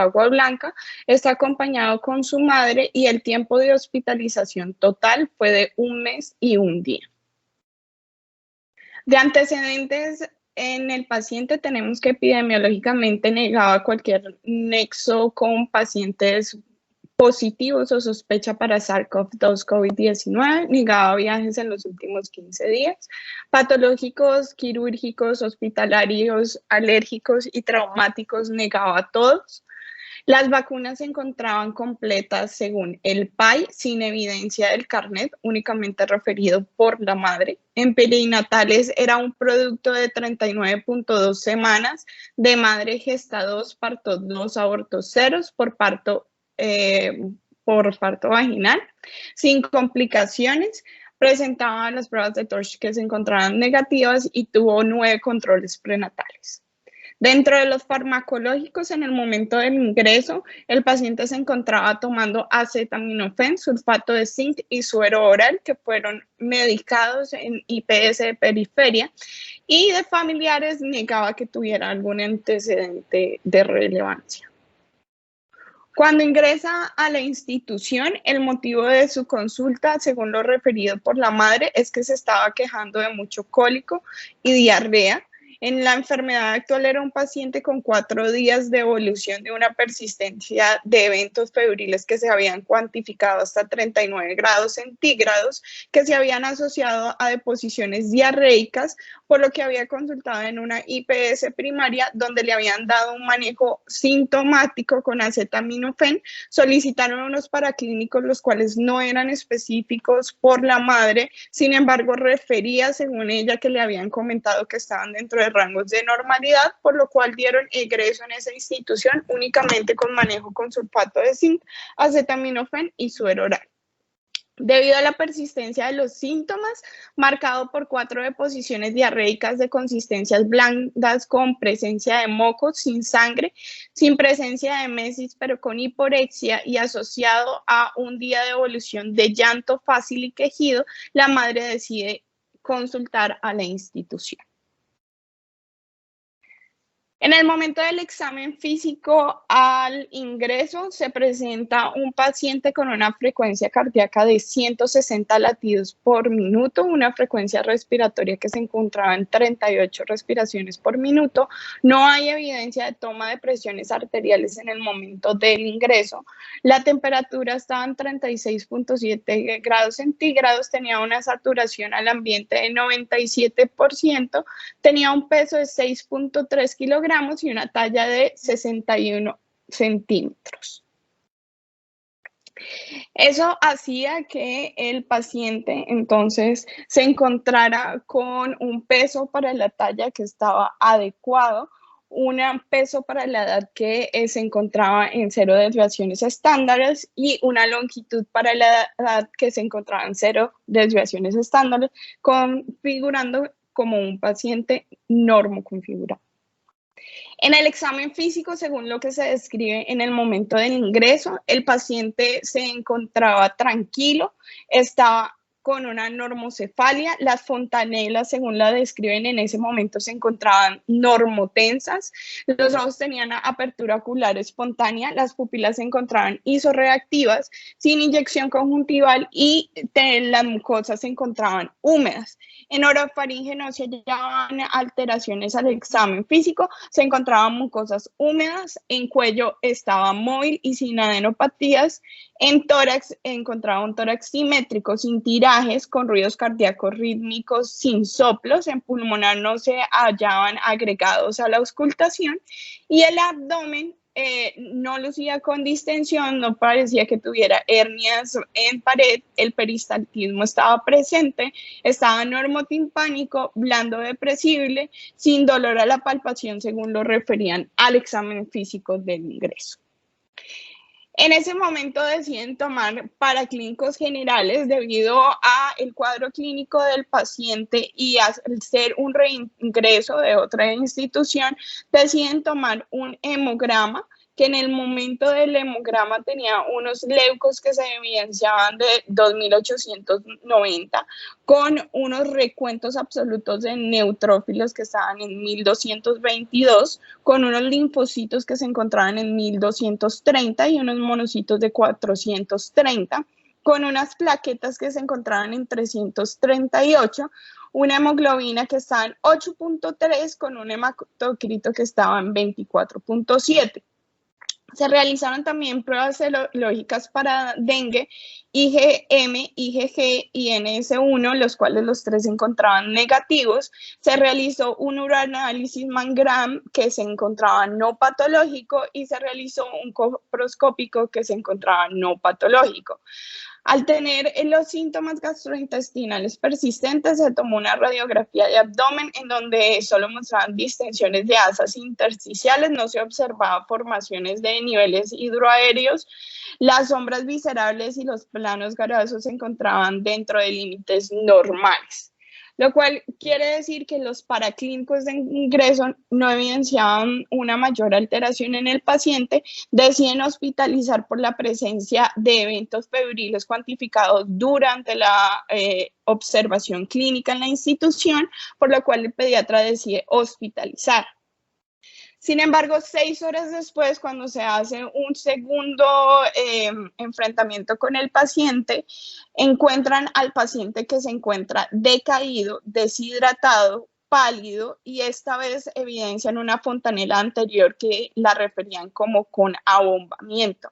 Agua Blanca, está acompañado con su madre y el tiempo de hospitalización total fue de 1 mes y 1 día. De antecedentes en el paciente tenemos que epidemiológicamente negaba cualquier nexo con pacientes positivos o sospecha para SARS-CoV-2 COVID-19, negaba viajes en los últimos 15 días, patológicos, quirúrgicos, hospitalarios, alérgicos y traumáticos, negaba todos. Las vacunas se encontraban completas según el PAI, sin evidencia del carnet, únicamente referido por la madre. En perinatales era un producto de 39.2 semanas de madre gesta 2, parto 2, abortos 0 por parto vaginal, sin complicaciones. Presentaba las pruebas de TORCH que se encontraban negativas y tuvo 9 controles prenatales. Dentro de los farmacológicos, en el momento del ingreso, el paciente se encontraba tomando acetaminofén, sulfato de zinc y suero oral, que fueron medicados en IPS de periferia, y de familiares negaba que tuviera algún antecedente de relevancia. Cuando ingresa a la institución, el motivo de su consulta, según lo referido por la madre, es que se estaba quejando de mucho cólico y diarrea. En la enfermedad actual era un paciente con 4 días de evolución de una persistencia de eventos febriles que se habían cuantificado hasta 39 grados centígrados, que se habían asociado a deposiciones diarreicas, por lo que había consultado en una IPS primaria donde le habían dado un manejo sintomático con acetaminofén. Solicitaron unos paraclínicos, los cuales no eran específicos por la madre, sin embargo refería según ella que le habían comentado que estaban dentro de rangos de normalidad, por lo cual dieron egreso en esa institución únicamente con manejo con sulfato de zinc, acetaminofén y suero oral. Debido a la persistencia de los síntomas, marcado por 4 deposiciones diarreicas de consistencias blandas con presencia de mocos, sin sangre, sin presencia de mesis, pero con hiporexia y asociado a un día de evolución de llanto fácil y quejido, la madre decide consultar a la institución. En el momento del examen físico al ingreso se presenta un paciente con una frecuencia cardíaca de 160 latidos por minuto, una frecuencia respiratoria que se encontraba en 38 respiraciones por minuto. No hay evidencia de toma de presiones arteriales en el momento del ingreso. La temperatura estaba en 36.7 grados centígrados, tenía una saturación al ambiente de 97%, tenía un peso de 6.3 kilogramos y una talla de 61 centímetros. Eso hacía que el paciente entonces se encontrara con un peso para la talla que estaba adecuado, un peso para la edad que se encontraba en 0 desviaciones estándares y una longitud para la edad que se encontraba en 0 desviaciones estándares, configurando como un paciente normoconfigurado. En el examen físico, según lo que se describe en el momento del ingreso, el paciente se encontraba tranquilo, estaba con una normocefalia, las fontanelas, según la describen en ese momento, se encontraban normotensas, los ojos tenían apertura ocular espontánea, las pupilas se encontraban isorreactivas, sin inyección conjuntival y las mucosas se encontraban húmedas. En orofaringe no se hallaban alteraciones al examen físico, se encontraban mucosas húmedas, en cuello estaba móvil y sin adenopatías, en tórax encontraba un tórax simétrico, sin tirajes, con ruidos cardíacos rítmicos, sin soplos, en pulmonar no se hallaban agregados a la auscultación y el abdomen no lucía con distensión, no parecía que tuviera hernias en pared, el peristaltismo estaba presente, estaba normotimpánico, blando depresible, sin dolor a la palpación, según lo referían al examen físico del ingreso. En ese momento deciden tomar paraclínicos generales debido a el cuadro clínico del paciente y al ser un reingreso de otra institución, deciden tomar un hemograma que en el momento del hemograma tenía unos leucos que se evidenciaban de 2.890, con unos recuentos absolutos de neutrófilos que estaban en 1.222, con unos linfocitos que se encontraban en 1.230 y unos monocitos de 430, con unas plaquetas que se encontraban en 338, una hemoglobina que estaba en 8.3 con un hematocrito que estaba en 24.7. Se realizaron también pruebas serológicas para dengue, IgM, IgG y NS1, los cuales los tres se encontraban negativos. Se realizó un uranálisis Mangram que se encontraba no patológico y se realizó un coproscópico que se encontraba no patológico. Al tener los síntomas gastrointestinales persistentes, se tomó una radiografía de abdomen en donde solo mostraban distensiones de asas intersticiales, no se observaba formaciones de niveles hidroaéreos, las sombras viscerales y los planos gaseosos se encontraban dentro de límites normales, lo cual quiere decir que los paraclínicos de ingreso no evidenciaban una mayor alteración en el paciente. Deciden hospitalizar por la presencia de eventos febriles cuantificados durante la observación clínica en la institución, por lo cual el pediatra decide hospitalizar. Sin embargo, 6 horas después, cuando se hace un segundo enfrentamiento con el paciente, encuentran al paciente que se encuentra decaído, deshidratado, pálido, y esta vez evidencian una fontanela anterior que la referían como con abombamiento.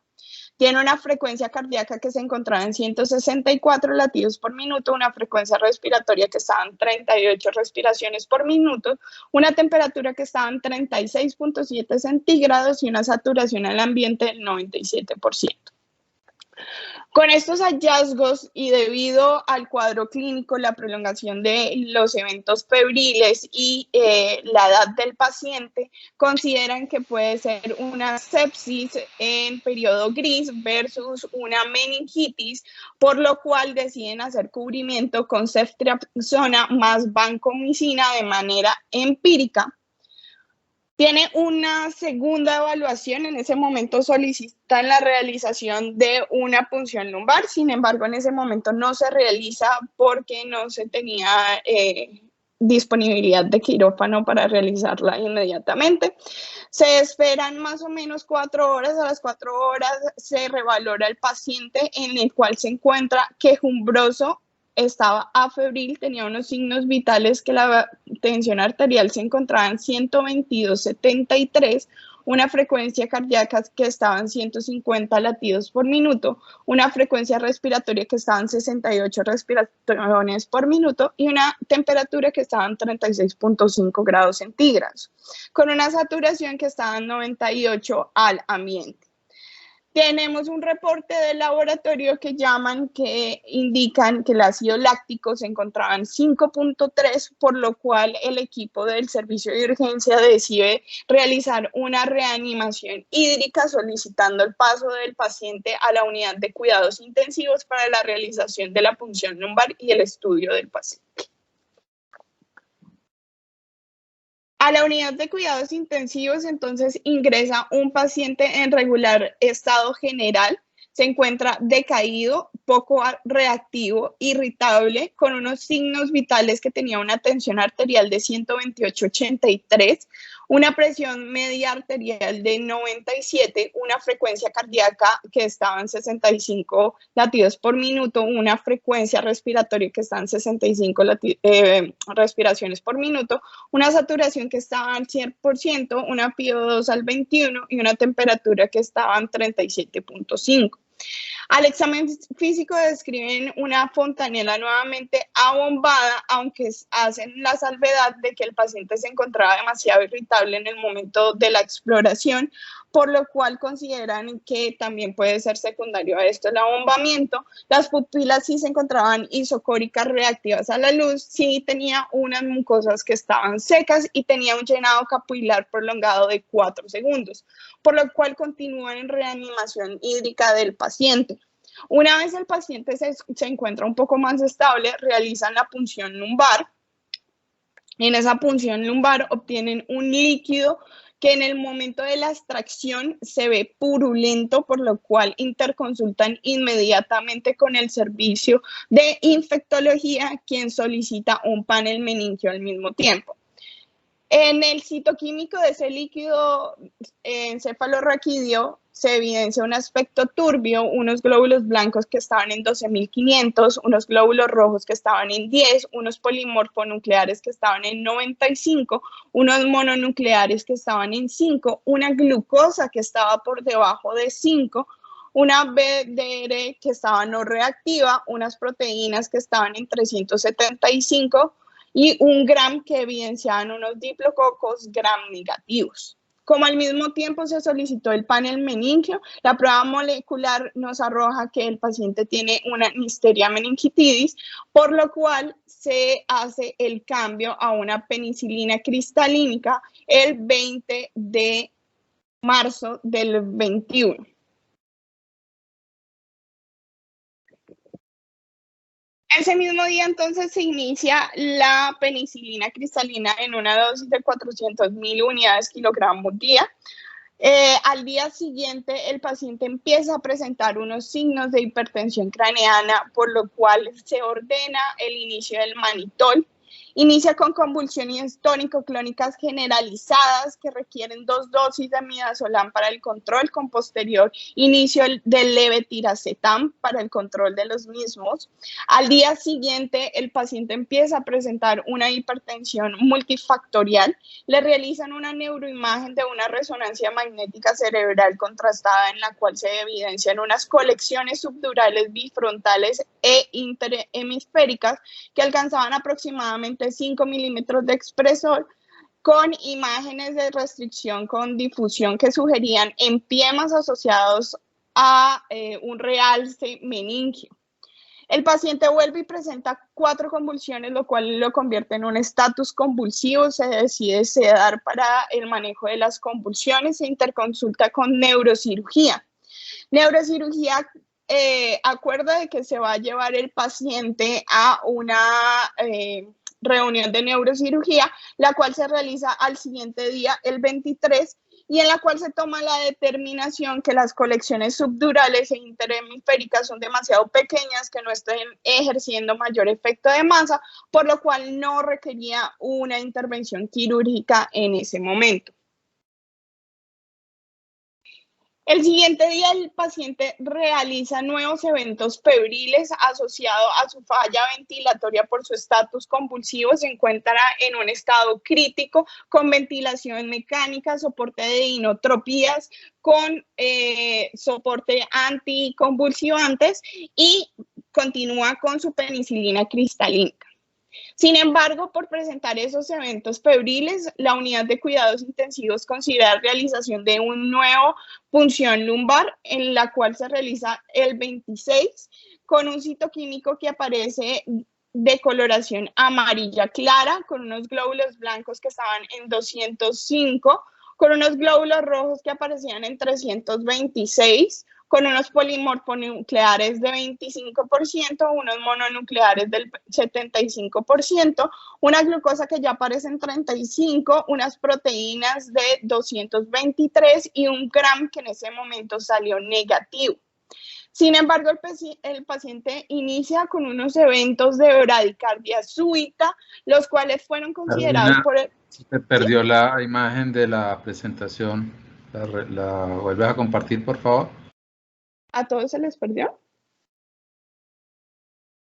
Tiene una frecuencia cardíaca que se encontraba en 164 latidos por minuto, una frecuencia respiratoria que estaba en 38 respiraciones por minuto, una temperatura que estaba en 36.7 centígrados y una saturación al ambiente del 97%. Con estos hallazgos y debido al cuadro clínico, la prolongación de los eventos febriles y la edad del paciente, consideran que puede ser una sepsis en periodo gris versus una meningitis, por lo cual deciden hacer cubrimiento con ceftriaxona más vancomicina de manera empírica. Tiene una segunda evaluación, en ese momento solicitan la realización de una punción lumbar, sin embargo en ese momento no se realiza porque no se tenía disponibilidad de quirófano para realizarla inmediatamente. Se esperan más o menos 4 horas, a las 4 horas se revalora el paciente en el cual se encuentra quejumbroso, estaba afebril, tenía unos signos vitales que la tensión arterial se encontraba en 122/73, una frecuencia cardíaca que estaba en 150 latidos por minuto, una frecuencia respiratoria que estaba en 68 respiraciones por minuto y una temperatura que estaba en 36.5 grados centígrados, con una saturación que estaba en 98 al ambiente. Tenemos un reporte del laboratorio que indican que el ácido láctico se encontraba en 5.3, por lo cual el equipo del servicio de urgencia decide realizar una reanimación hídrica solicitando el paso del paciente a la unidad de cuidados intensivos para la realización de la punción lumbar y el estudio del paciente. A la unidad de cuidados intensivos, entonces, ingresa un paciente en regular estado general, se encuentra decaído, poco reactivo, irritable, con unos signos vitales que tenía una tensión arterial de 128/83, una presión media arterial de 97, una frecuencia cardíaca que estaba en 65 latidos por minuto, una frecuencia respiratoria que estaba en 65 respiraciones por minuto, una saturación que estaba al 100%, una PO2 al 21 y una temperatura que estaba en 37.5. Al examen físico describen una fontanela nuevamente abombada, aunque hacen la salvedad de que el paciente se encontraba demasiado irritable en el momento de la exploración, por lo cual consideran que también puede ser secundario a esto el abombamiento. Las pupilas sí se encontraban isocóricas reactivas a la luz, sí tenía unas mucosas que estaban secas y tenía un llenado capilar prolongado de 4 segundos, por lo cual continúan en reanimación hídrica del paciente. Una vez el paciente se encuentra un poco más estable, realizan la punción lumbar. En esa punción lumbar obtienen un líquido que en el momento de la extracción se ve purulento, por lo cual interconsultan inmediatamente con el servicio de infectología, quien solicita un panel meningio al mismo tiempo. En el citoquímico de ese líquido encefalorraquídeo se evidencia un aspecto turbio, unos glóbulos blancos que estaban en 12.500, unos glóbulos rojos que estaban en 10, unos polimorfonucleares que estaban en 95, unos mononucleares que estaban en 5, una glucosa que estaba por debajo de 5, una BDR que estaba no reactiva, unas proteínas que estaban en 375 y un gram que evidenciaban unos diplococos gram negativos. Como al mismo tiempo se solicitó el panel meningio, la prueba molecular nos arroja que el paciente tiene una Neisseria meningitidis, por lo cual se hace el cambio a una penicilina cristalínica el 20 de marzo del 21. Ese mismo día entonces se inicia la penicilina cristalina en una dosis de 400.000 unidades kilogramos día. Al día siguiente el paciente empieza a presentar unos signos de hipertensión craneana, por lo cual se ordena el inicio del manitol. Inicia con convulsiones tónico-clónicas generalizadas que requieren 2 dosis de midazolam para el control, con posterior inicio del levetiracetam para el control de los mismos. Al día siguiente el paciente empieza a presentar una hipertensión multifactorial. Le realizan una neuroimagen de una resonancia magnética cerebral contrastada, en la cual se evidencian unas colecciones subdurales bifrontales e interhemisféricas que alcanzaban aproximadamente 5 milímetros de espesor, con imágenes de restricción con difusión que sugerían empiemas asociados a un realce meningio. El paciente vuelve y presenta 4 convulsiones, lo cual lo convierte en un estatus convulsivo. Se decide sedar para el manejo de las convulsiones. Se interconsulta con neurocirugía. Neurocirugía acuerda de que se va a llevar el paciente a una reunión de neurocirugía, la cual se realiza al siguiente día, el 23, y en la cual se toma la determinación que las colecciones subdurales e interhemisféricas son demasiado pequeñas, que no estén ejerciendo mayor efecto de masa, por lo cual no requería una intervención quirúrgica en ese momento. El siguiente día el paciente realiza nuevos eventos febriles asociados a su falla ventilatoria por su estatus convulsivo. Se encuentra en un estado crítico con ventilación mecánica, soporte de inotropías, con soporte anticonvulsivantes y continúa con su penicilina cristalínica. Sin embargo, por presentar esos eventos febriles, la unidad de cuidados intensivos considera la realización de un nuevo punción lumbar, en la cual se realiza el 26, con un citoquímico que aparece de coloración amarilla clara, con unos glóbulos blancos que estaban en 205, con unos glóbulos rojos que aparecían en 326, con unos polimorfonucleares de 25%, unos mononucleares del 75%, una glucosa que ya aparece en 35, unas proteínas de 223 y un gram que en ese momento salió negativo. Sin embargo, el paciente inicia con unos eventos de bradicardia súbita, los cuales fueron considerados por el... Se perdió la imagen de la presentación. ¿La vuelves a compartir, por favor? ¿A todos se les perdió?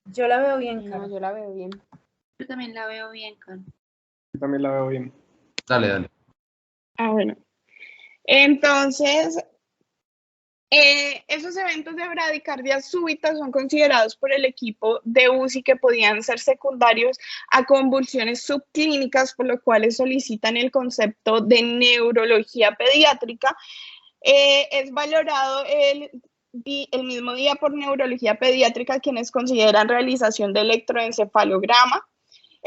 Yo la veo bien, Carlos. No, yo la veo bien. Yo también la veo bien, Carlos. Yo también la veo bien. Dale. Ah, bueno. Entonces, esos eventos de bradicardia súbita son considerados por el equipo de UCI que podían ser secundarios a convulsiones subclínicas, por lo cual solicitan el concepto de neurología pediátrica. Es valorado el mismo día por neurología pediátrica, quienes consideran realización de electroencefalograma.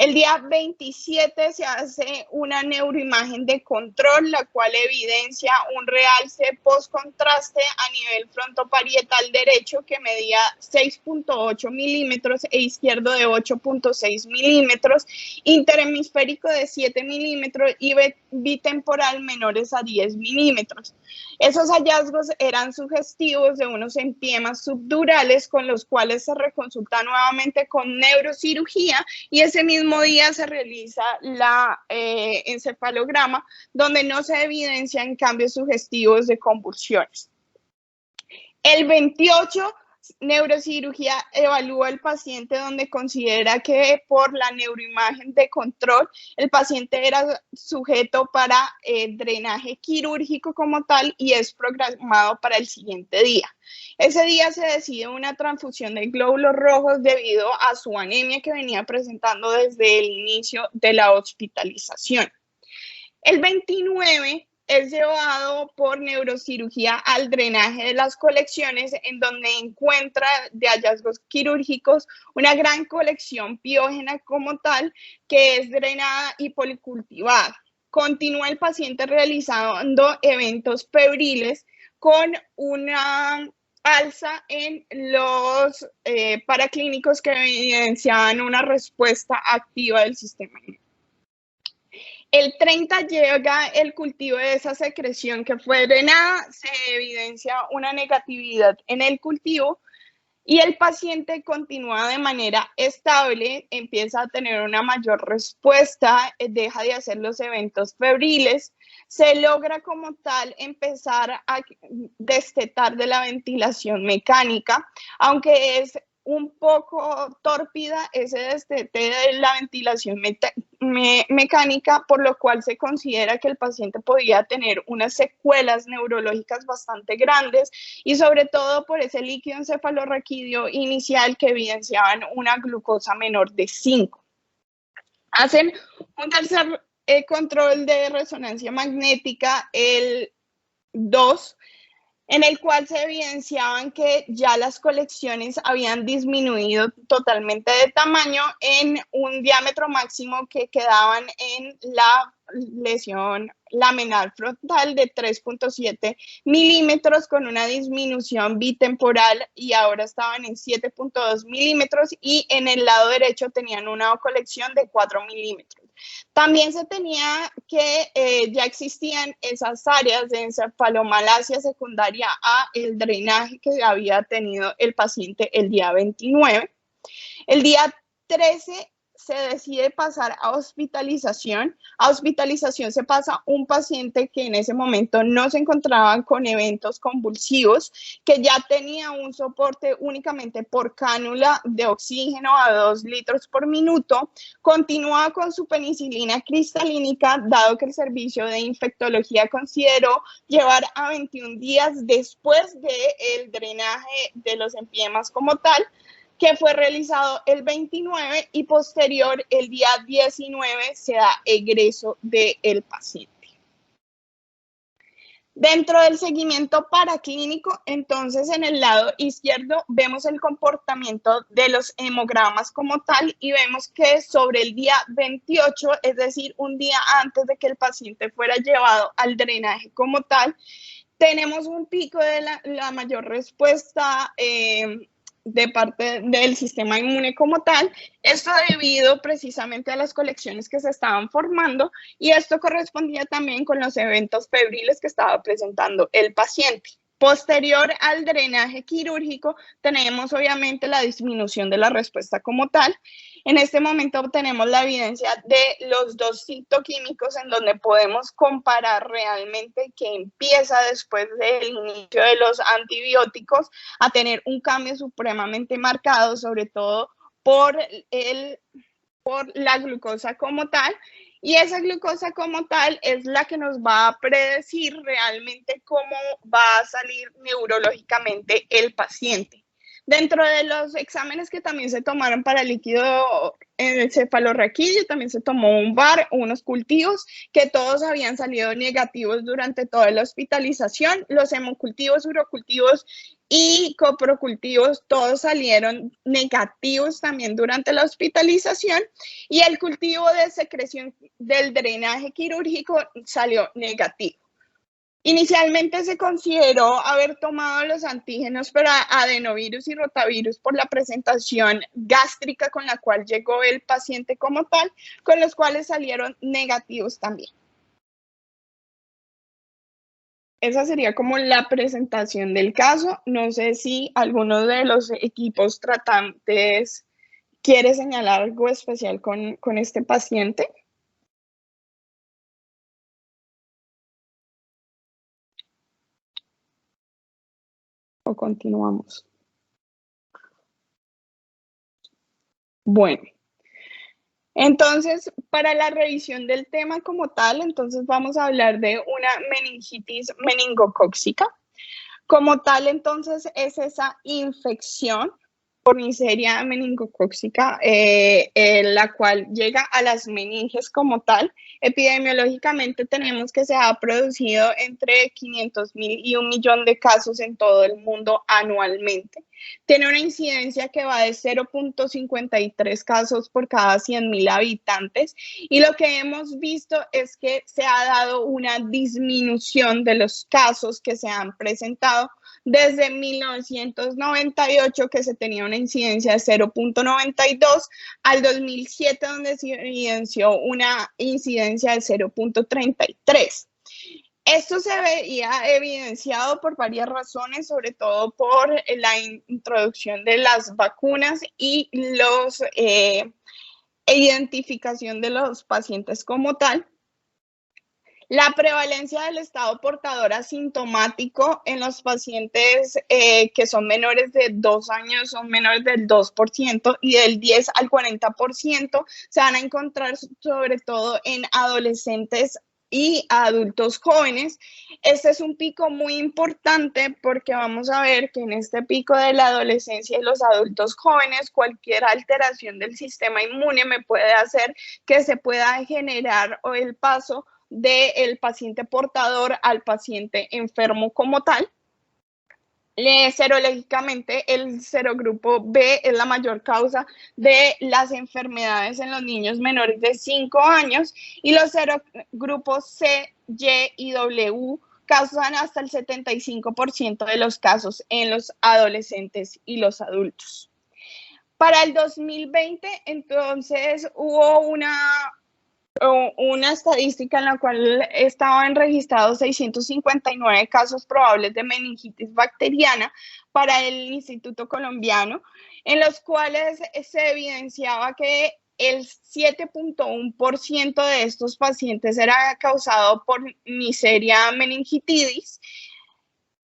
El día 27 se hace una neuroimagen de control, la cual evidencia un realce post-contraste a nivel frontoparietal derecho que medía 6.8 milímetros e izquierdo de 8.6 milímetros, interhemisférico de 7 milímetros y bitemporal menores a 10 milímetros. Esos hallazgos eran sugestivos de unos empiemas subdurales con los cuales se reconsulta nuevamente con neurocirugía y ese mismo día se realiza la encefalograma donde no se evidencian cambios sugestivos de convulsiones. El 28, neurocirugía evalúa al paciente donde considera que por la neuroimagen de control el paciente era sujeto para drenaje quirúrgico como tal y es programado para el siguiente día. Ese día se decide una transfusión de glóbulos rojos debido a su anemia que venía presentando desde el inicio de la hospitalización. El 29 es llevado por neurocirugía al drenaje de las colecciones, en donde encuentra de hallazgos quirúrgicos una gran colección piógena como tal, que es drenada y policultivada. Continúa el paciente realizando eventos febriles con una alza en los paraclínicos que evidenciaban una respuesta activa del sistema inmune. El 30 llega el cultivo de esa secreción que fue drenada, se evidencia una negatividad en el cultivo y el paciente continúa de manera estable, empieza a tener una mayor respuesta, deja de hacer los eventos febriles, se logra como tal empezar a destetar de la ventilación mecánica, aunque es un poco tórpida ese destete de la ventilación mecánica, por lo cual se considera que el paciente podía tener unas secuelas neurológicas bastante grandes y sobre todo por ese líquido encefalorraquídeo inicial que evidenciaban una glucosa menor de 5. Hacen un tercer control de resonancia magnética, el 2, en el cual se evidenciaban que ya las colecciones habían disminuido totalmente de tamaño en un diámetro máximo que quedaban en la lesión laminar frontal de 3.7 milímetros con una disminución bitemporal y ahora estaban en 7.2 milímetros y en el lado derecho tenían una colección de 4 milímetros. También se tenía que ya existían esas áreas de encefalomalacia secundaria a el drenaje que había tenido el paciente el día 29. El día 13 se decide pasar a hospitalización. A hospitalización se pasa un paciente que en ese momento no se encontraba con eventos convulsivos, que ya tenía un soporte únicamente por cánula de oxígeno a 2 litros por minuto, continúa con su penicilina cristalínica, dado que el servicio de infectología consideró llevar a 21 días después del drenaje de los empiemas como tal, que fue realizado el 29 y posterior el día 19 se da egreso del paciente. Dentro del seguimiento paraclínico, entonces en el lado izquierdo vemos el comportamiento de los hemogramas como tal y vemos que sobre el día 28, es decir, un día antes de que el paciente fuera llevado al drenaje como tal, tenemos un pico de la mayor respuesta de parte del sistema inmune como tal, esto debido precisamente a las colecciones que se estaban formando y esto correspondía también con los eventos febriles que estaba presentando el paciente. Posterior al drenaje quirúrgico, tenemos obviamente la disminución de la respuesta como tal. En este momento obtenemos la evidencia de los dos citoquímicos en donde podemos comparar realmente que empieza después del inicio de los antibióticos a tener un cambio supremamente marcado, sobre todo por la glucosa como tal. Y esa glucosa como tal es la que nos va a predecir realmente cómo va a salir neurológicamente el paciente. Dentro de los exámenes que también se tomaron para el líquido cefalorraquídeo, también se tomó un VAR, unos cultivos, que todos habían salido negativos durante toda la hospitalización. Los hemocultivos, urocultivos y coprocultivos, todos salieron negativos también durante la hospitalización. Y el cultivo de secreción del drenaje quirúrgico salió negativo. Inicialmente se consideró haber tomado los antígenos para adenovirus y rotavirus por la presentación gástrica con la cual llegó el paciente como tal, con los cuales salieron negativos también. Esa sería como la presentación del caso. No sé si alguno de los equipos tratantes quiere señalar algo especial con este paciente. ¿O continuamos? Bueno, entonces, para la revisión del tema como tal, entonces vamos a hablar de una meningitis meningocócica. Como tal, entonces, es esa infección por Neisseria meningocócica, la cual llega a las meninges como tal. Epidemiológicamente tenemos que se ha producido entre 500.000 y 1 millón de casos en todo el mundo anualmente. Tiene una incidencia que va de 0.53 casos por cada 100.000 habitantes, y lo que hemos visto es que se ha dado una disminución de los casos que se han presentado desde 1998, que se tenía una incidencia de 0.92, al 2007, donde se evidenció una incidencia de 0.33. Esto se veía evidenciado por varias razones, sobre todo por la introducción de las vacunas y la identificación de los pacientes como tal. La prevalencia del estado portador asintomático en los pacientes que son menores de 2 años son menores del 2%, y del 10 al 40% se van a encontrar sobre todo en adolescentes y adultos jóvenes. Este es un pico muy importante porque vamos a ver que en este pico de la adolescencia y los adultos jóvenes, cualquier alteración del sistema inmune me puede hacer que se pueda generar el paso del paciente portador al paciente enfermo como tal. Serológicamente, el serogrupo B es la mayor causa de las enfermedades en los niños menores de 5 años, y los serogrupos C, Y y W causan hasta el 75% de los casos en los adolescentes y los adultos. Para el 2020, entonces, hubo una estadística en la cual estaban registrados 659 casos probables de meningitis bacteriana para el Instituto Colombiano, en los cuales se evidenciaba que el 7.1% de estos pacientes era causado por Neisseria meningitidis,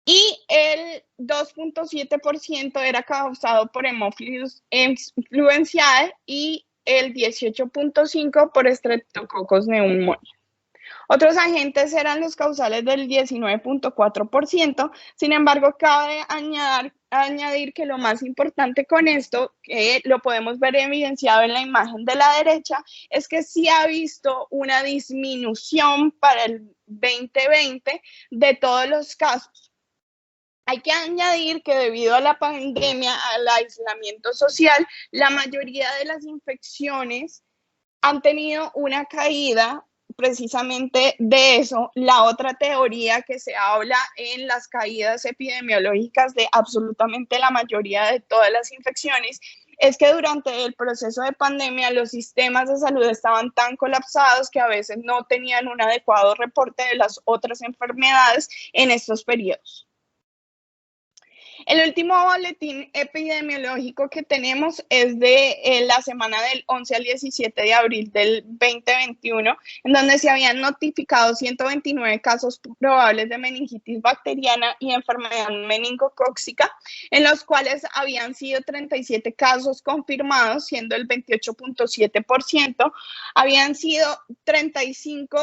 y el 2.7% era causado por Haemophilus influenzae, y el 18.5% por Streptococcus pneumoniae. Otros agentes eran los causales del 19.4%. Sin embargo, cabe añadir que lo más importante con esto, que lo podemos ver evidenciado en la imagen de la derecha, es que sí ha visto una disminución para el 2020 de todos los casos. Hay que añadir que debido a la pandemia, al aislamiento social, la mayoría de las infecciones han tenido una caída precisamente de eso. La otra teoría que se habla en las caídas epidemiológicas de absolutamente la mayoría de todas las infecciones es que durante el proceso de pandemia los sistemas de salud estaban tan colapsados que a veces no tenían un adecuado reporte de las otras enfermedades en estos periodos. El último boletín epidemiológico que tenemos es de la semana del 11 al 17 de abril del 2021, en donde se habían notificado 129 casos probables de meningitis bacteriana y enfermedad meningocócica. en los cuales habían sido 37 casos confirmados, siendo el 28.7%, habían sido 35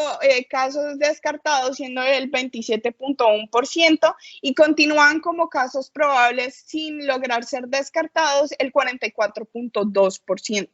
casos descartados, siendo el 27.1%, y continúan como casos probables sin lograr ser descartados el 44.2%.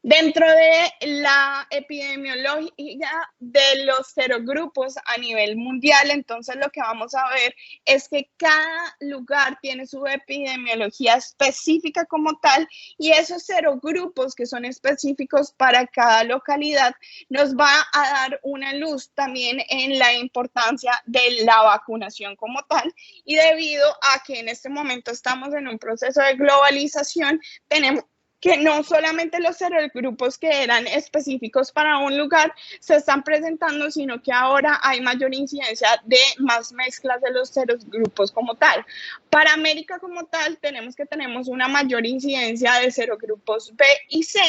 Dentro de la epidemiología de los serogrupos a nivel mundial, entonces lo que vamos a ver es que cada lugar tiene su epidemiología específica como tal, y esos serogrupos que son específicos para cada localidad nos va a dar una luz también en la importancia de la vacunación como tal, y debido a que en este momento estamos en un proceso de globalización, tenemos que no solamente los serogrupos que eran específicos para un lugar se están presentando, sino que ahora hay mayor incidencia de más mezclas de los serogrupos como tal. Para América como tal, tenemos una mayor incidencia de serogrupos B y C.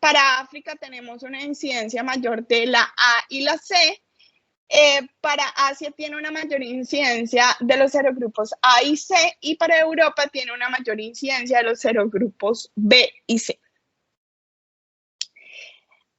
Para África tenemos una incidencia mayor de la A y la C. Para Asia tiene una mayor incidencia de los serogrupos A y C, y para Europa tiene una mayor incidencia de los serogrupos B y C.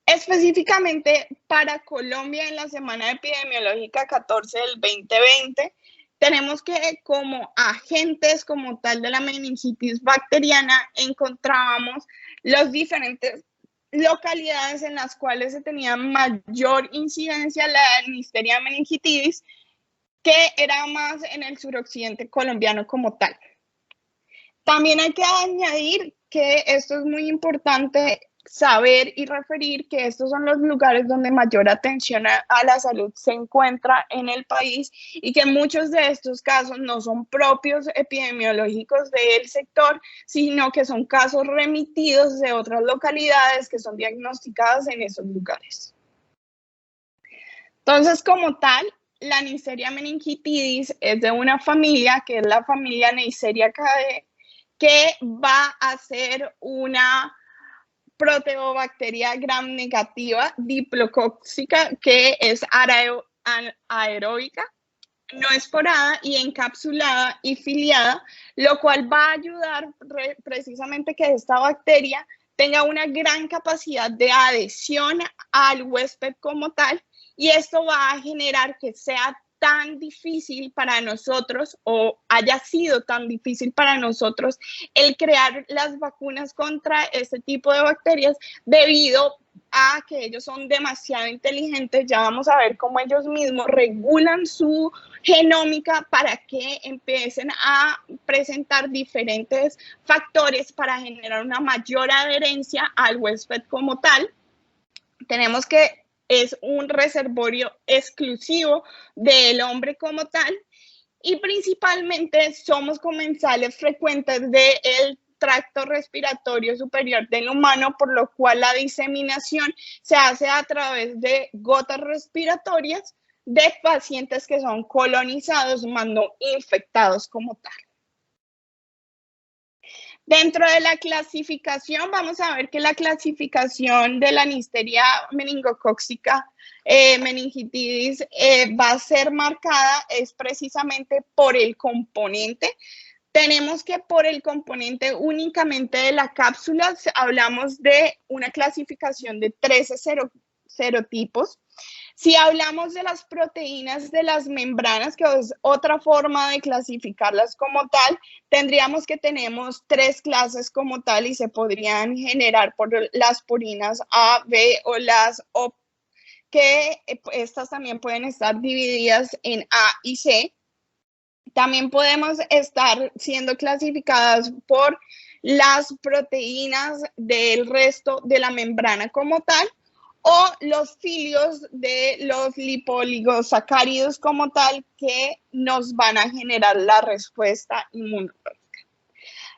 Específicamente para Colombia, en la semana epidemiológica 14 del 2020, tenemos que como agentes como tal de la meningitis bacteriana encontrábamos los diferentes localidades en las cuales se tenía mayor incidencia la Neisseria meningitidis, que era más en el suroccidente colombiano como tal. También hay que añadir que esto es muy importante saber y referir que estos son los lugares donde mayor atención a la salud se encuentra en el país, y que muchos de estos casos no son propios epidemiológicos del sector, sino que son casos remitidos de otras localidades que son diagnosticadas en esos lugares. Entonces, como tal, la Neisseria meningitidis es de una familia que es la familia Neisseriaceae, que va a ser una proteobacteria gram negativa diplocóxica que es aeróbica, no esporada y encapsulada y filiada, lo cual va a ayudar precisamente que esta bacteria tenga una gran capacidad de adhesión al huésped como tal, y esto va a generar que sea tan difícil para nosotros, o haya sido tan difícil para nosotros, el crear las vacunas contra este tipo de bacterias, debido a que ellos son demasiado inteligentes. Ya vamos a ver cómo ellos mismos regulan su genómica para que empiecen a presentar diferentes factores para generar una mayor adherencia al huésped como tal. Tenemos que es un reservorio exclusivo del hombre como tal, y principalmente somos comensales frecuentes del tracto respiratorio superior del humano, por lo cual la diseminación se hace a través de gotas respiratorias de pacientes que son colonizados, más no infectados como tal. Dentro de la clasificación, vamos a ver que la clasificación de la Neisseria meningocócica meningitidis va a ser marcada es precisamente por el componente. Tenemos que por el componente únicamente de la cápsula hablamos de una clasificación de 13 serotipos. Si hablamos de las proteínas de las membranas, que es otra forma de clasificarlas como tal, tendríamos que tenemos 3 clases como tal, y se podrían generar por las purinas A, B o las O, que estas también pueden estar divididas en A y C. También podemos estar siendo clasificadas por las proteínas del resto de la membrana como tal, o los filios de los lipoligosacáridos como tal, que nos van a generar la respuesta inmunológica.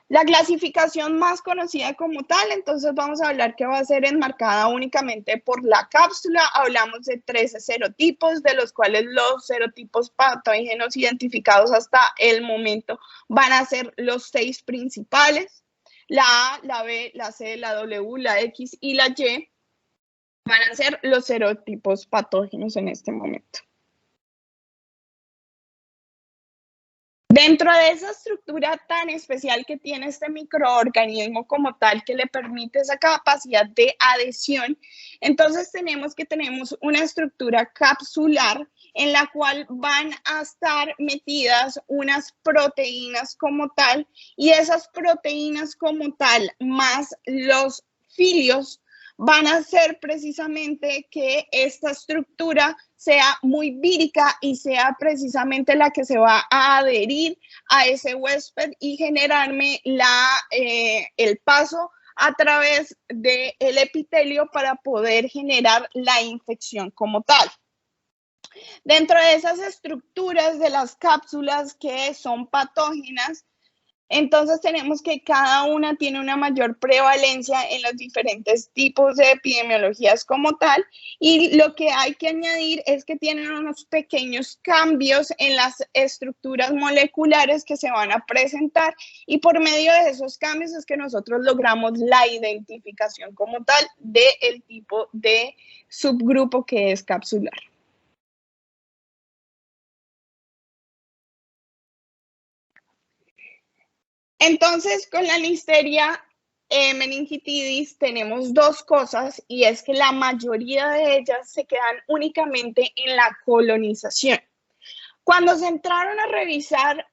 La clasificación más conocida como tal, entonces vamos a hablar que va a ser enmarcada únicamente por la cápsula. Hablamos de 13 serotipos, de los cuales los serotipos patógenos identificados hasta el momento van a ser los 6 principales. La A, la B, la C, la W, la X y la Y van a ser los serotipos patógenos en este momento. Dentro de esa estructura tan especial que tiene este microorganismo como tal, que le permite esa capacidad de adhesión, entonces tenemos una estructura capsular en la cual van a estar metidas unas proteínas como tal, y esas proteínas como tal, más los cilios, van a hacer precisamente que esta estructura sea muy vírica y sea precisamente la que se va a adherir a ese huésped y generarme el paso a través del epitelio para poder generar la infección como tal. Dentro de esas estructuras de las cápsulas que son patógenas, entonces tenemos que cada una tiene una mayor prevalencia en los diferentes tipos de epidemiologías como tal, y lo que hay que añadir es que tienen unos pequeños cambios en las estructuras moleculares que se van a presentar, y por medio de esos cambios es que nosotros logramos la identificación como tal del tipo de subgrupo que es capsular. Entonces, con la Listeria meningitidis tenemos dos cosas, y es que la mayoría de ellas se quedan únicamente en la colonización. Cuando se entraron a revisar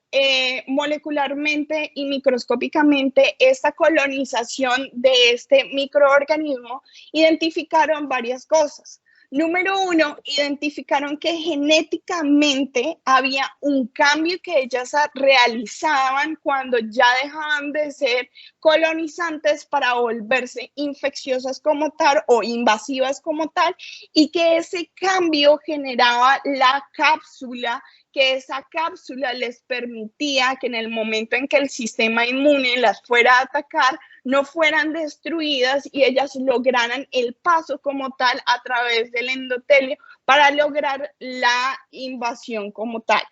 molecularmente y microscópicamente esta colonización de este microorganismo, identificaron varias cosas. Número uno, identificaron que genéticamente había un cambio que ellas realizaban cuando ya dejaban de ser colonizantes para volverse infecciosas como tal o invasivas como tal, y que ese cambio generaba la cápsula, que esa cápsula les permitía que en el momento en que el sistema inmune las fuera a atacar, no fueran destruidas y ellas lograran el paso como tal a través del endotelio para lograr la invasión como tal.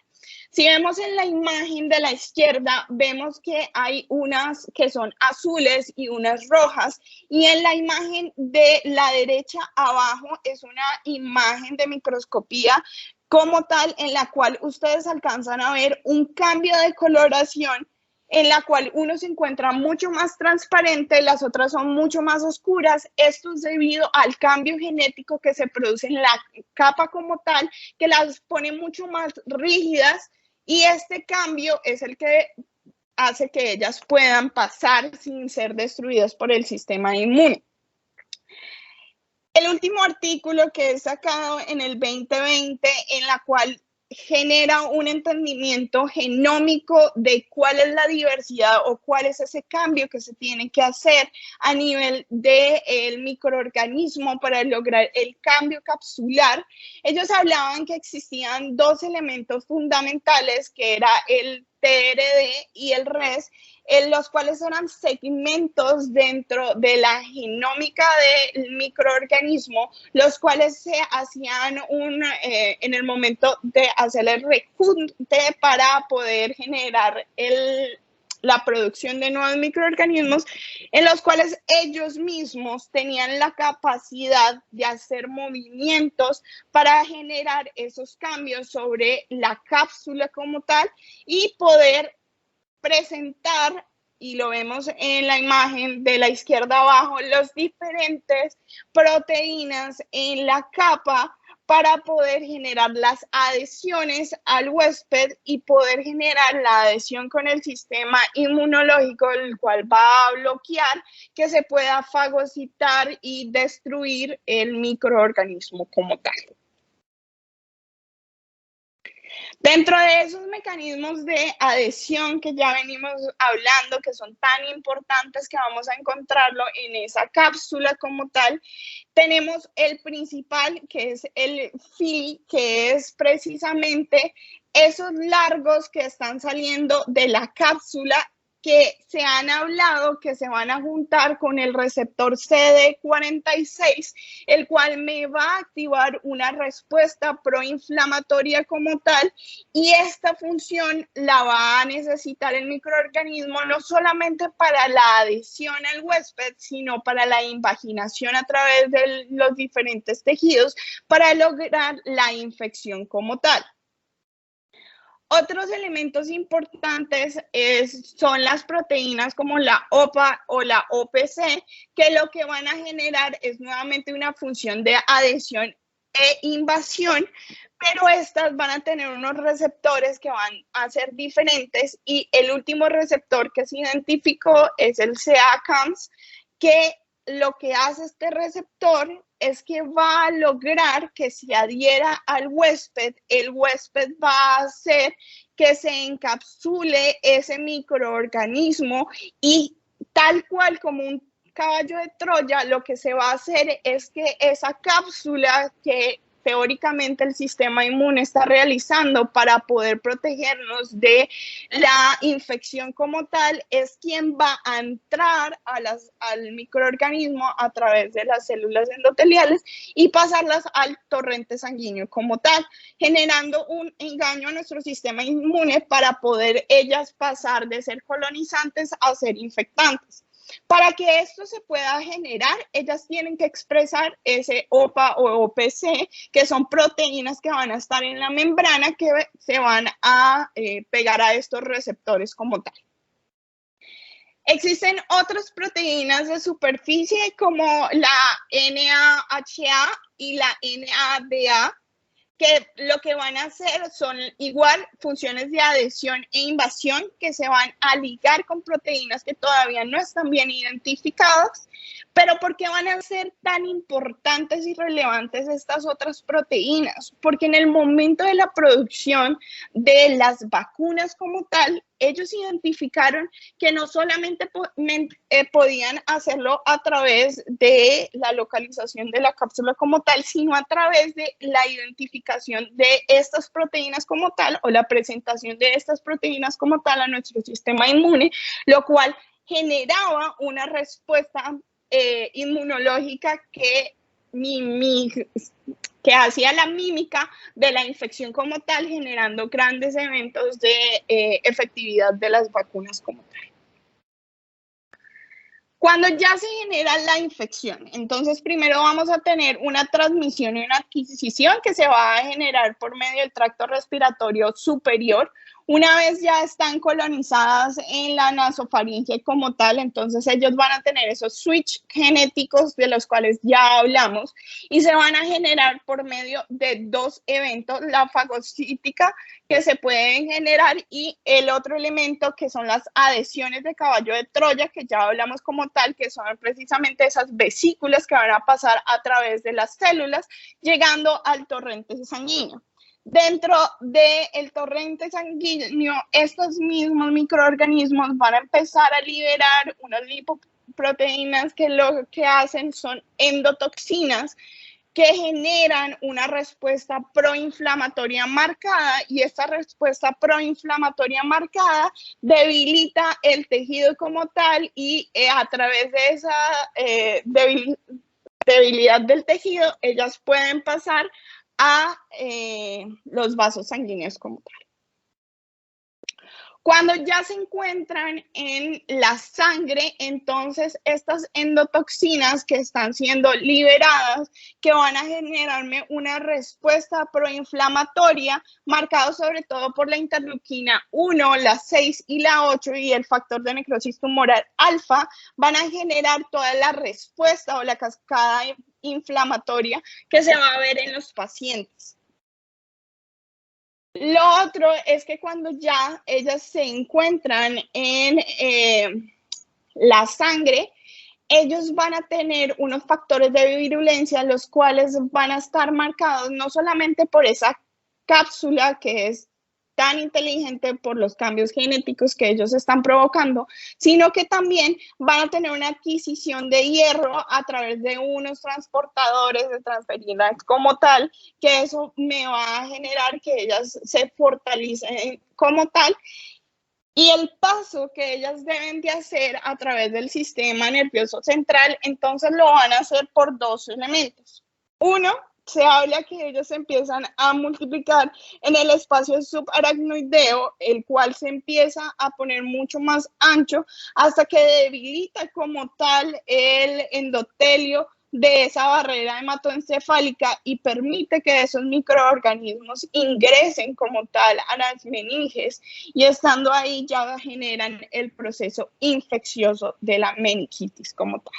Si vemos en la imagen de la izquierda, vemos que hay unas que son azules y unas rojas, y en la imagen de la derecha abajo es una imagen de microscopía como tal, en la cual ustedes alcanzan a ver un cambio de coloración, en la cual uno se encuentra mucho más transparente, las otras son mucho más oscuras. Esto es debido al cambio genético que se produce en la capa como tal, que las pone mucho más rígidas, y este cambio es el que hace que ellas puedan pasar sin ser destruidas por el sistema inmune. El último artículo que he sacado en el 2020, en la cual genera un entendimiento genómico de cuál es la diversidad o cuál es ese cambio que se tiene que hacer a nivel del microorganismo para lograr el cambio capsular. Ellos hablaban que existían dos elementos fundamentales, que era el TRD y el RES, en los cuales eran segmentos dentro de la genómica del microorganismo, los cuales se hacían en el momento de hacer el rejunte para poder generar la producción de nuevos microorganismos, en los cuales ellos mismos tenían la capacidad de hacer movimientos para generar esos cambios sobre la cápsula como tal y poder presentar, y lo vemos en la imagen de la izquierda abajo, los diferentes proteínas en la capa para poder generar las adhesiones al huésped y poder generar la adhesión con el sistema inmunológico, el cual va a bloquear que se pueda fagocitar y destruir el microorganismo como tal. Dentro de esos mecanismos de adhesión que ya venimos hablando, que son tan importantes, que vamos a encontrarlo en esa cápsula como tal, tenemos el principal, que es el fili, que es precisamente esos largos que están saliendo de la cápsula, que se han hablado que se van a juntar con el receptor CD46, el cual me va a activar una respuesta proinflamatoria como tal, y esta función la va a necesitar el microorganismo no solamente para la adhesión al huésped, sino para la invaginación a través de los diferentes tejidos para lograr la infección como tal. Otros elementos importantes son las proteínas como la OPA o la OPC, que lo que van a generar es nuevamente una función de adhesión e invasión, pero estas van a tener unos receptores que van a ser diferentes y el último receptor que se identificó es el CA-CAMS, que lo que hace este receptor es que va a lograr que se adhiera al huésped, el huésped va a hacer que se encapsule ese microorganismo y tal cual como un caballo de Troya, lo que se va a hacer es que esa cápsula que teóricamente el sistema inmune está realizando para poder protegernos de la infección como tal, es quien va a entrar al microorganismo a través de las células endoteliales y pasarlas al torrente sanguíneo como tal, generando un engaño a nuestro sistema inmune para poder ellas pasar de ser colonizantes a ser infectantes. Para que esto se pueda generar, ellas tienen que expresar ese OPA o OPC, que son proteínas que van a estar en la membrana que se van a pegar a estos receptores como tal. Existen otras proteínas de superficie como la NAHA y la NADA, que lo que van a hacer son igual funciones de adhesión e invasión que se van a ligar con proteínas que todavía no están bien identificadas. Pero ¿por qué van a ser tan importantes y relevantes estas otras proteínas? Porque en el momento de la producción de las vacunas como tal, ellos identificaron que no solamente podían hacerlo a través de la localización de la cápsula como tal, sino a través de la identificación de estas proteínas como tal o la presentación de estas proteínas como tal a nuestro sistema inmune, lo cual generaba una respuesta inmunológica que hacía la mímica de la infección como tal, generando grandes eventos de efectividad de las vacunas como tal. Cuando ya se genera la infección, entonces primero vamos a tener una transmisión y una adquisición que se va a generar por medio del tracto respiratorio superior. Una vez ya están colonizadas en la nasofaringe como tal, entonces ellos van a tener esos switch genéticos de los cuales ya hablamos y se van a generar por medio de dos eventos, la fagocítica que se pueden generar y el otro elemento que son las adhesiones de caballo de Troya, que ya hablamos como tal, que son precisamente esas vesículas que van a pasar a través de las células, llegando al torrente sanguíneo. Dentro del torrente sanguíneo, estos mismos microorganismos van a empezar a liberar unas lipoproteínas que lo que hacen son endotoxinas que generan una respuesta proinflamatoria marcada y esta respuesta proinflamatoria marcada debilita el tejido como tal y a través de esa debilidad del tejido, ellas pueden pasar a los vasos sanguíneos como tal. Cuando ya se encuentran en la sangre, entonces estas endotoxinas que están siendo liberadas, que van a generarme una respuesta proinflamatoria, marcado sobre todo por la interleuquina 1, la 6 y la 8 y el factor de necrosis tumoral alfa, van a generar toda la respuesta o la cascada inflamatoria que se va a ver en los pacientes. Lo otro es que cuando ya ellas se encuentran en la sangre, ellos van a tener unos factores de virulencia, los cuales van a estar marcados no solamente por esa cápsula que es tan inteligente por los cambios genéticos que ellos están provocando, sino que también van a tener una adquisición de hierro a través de unos transportadores de transferina como tal, que eso me va a generar que ellas se fortalecen como tal. Y el paso que ellas deben de hacer a través del sistema nervioso central, entonces lo van a hacer por dos elementos. Uno, se habla que ellos empiezan a multiplicar en el espacio subaracnoideo, el cual se empieza a poner mucho más ancho hasta que debilita como tal el endotelio de esa barrera hematoencefálica y permite que esos microorganismos ingresen como tal a las meninges y estando ahí ya generan el proceso infeccioso de la meningitis como tal.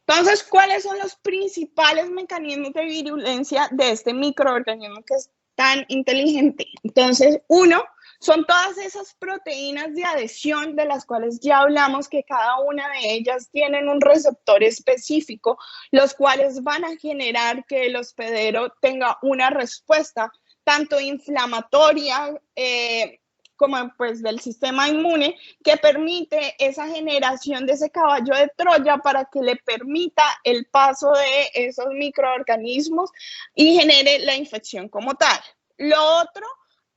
Entonces, ¿cuáles son los principales mecanismos de virulencia de este microorganismo que es tan inteligente? Entonces, uno, son todas esas proteínas de adhesión de las cuales ya hablamos, que cada una de ellas tienen un receptor específico, los cuales van a generar que el hospedero tenga una respuesta tanto inflamatoria como pues del sistema inmune, que permite esa generación de ese caballo de Troya para que le permita el paso de esos microorganismos y genere la infección como tal. Lo otro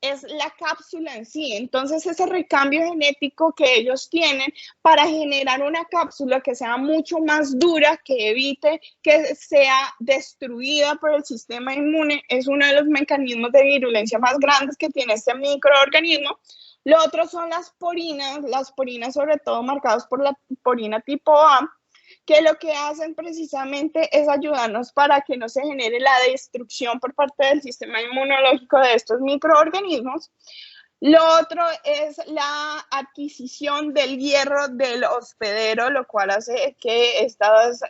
es la cápsula en sí. Entonces, ese recambio genético que ellos tienen para generar una cápsula que sea mucho más dura, que evite que sea destruida por el sistema inmune, es uno de los mecanismos de virulencia más grandes que tiene este microorganismo. Lo otro son las porinas sobre todo marcadas por la porina tipo A, que lo que hacen precisamente es ayudarnos para que no se genere la destrucción por parte del sistema inmunológico de estos microorganismos. Lo otro es la adquisición del hierro del hospedero, lo cual hace que estos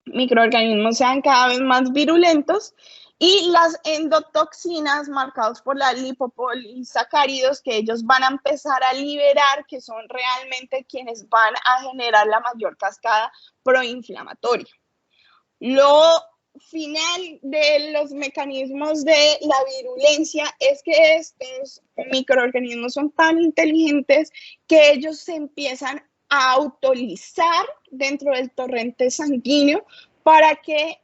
microorganismos sean cada vez más virulentos. Y las endotoxinas marcadas por la lipopolisacáridos que ellos van a empezar a liberar, que son realmente quienes van a generar la mayor cascada proinflamatoria. Lo final de los mecanismos de la virulencia es que estos microorganismos son tan inteligentes que ellos se empiezan a autolizar dentro del torrente sanguíneo para que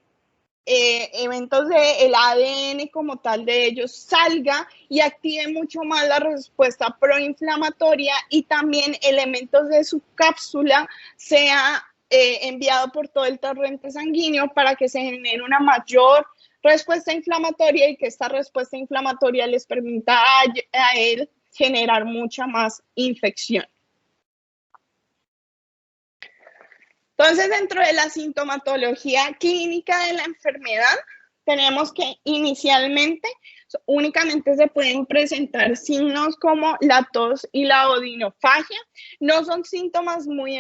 eventos del ADN como tal de ellos salga y active mucho más la respuesta proinflamatoria y también elementos de su cápsula sea enviado por todo el torrente sanguíneo para que se genere una mayor respuesta inflamatoria y que esta respuesta inflamatoria les permita a él generar mucha más infección. Entonces, dentro de la sintomatología clínica de la enfermedad, tenemos que inicialmente únicamente se pueden presentar signos como la tos y la odinofagia. No son síntomas muy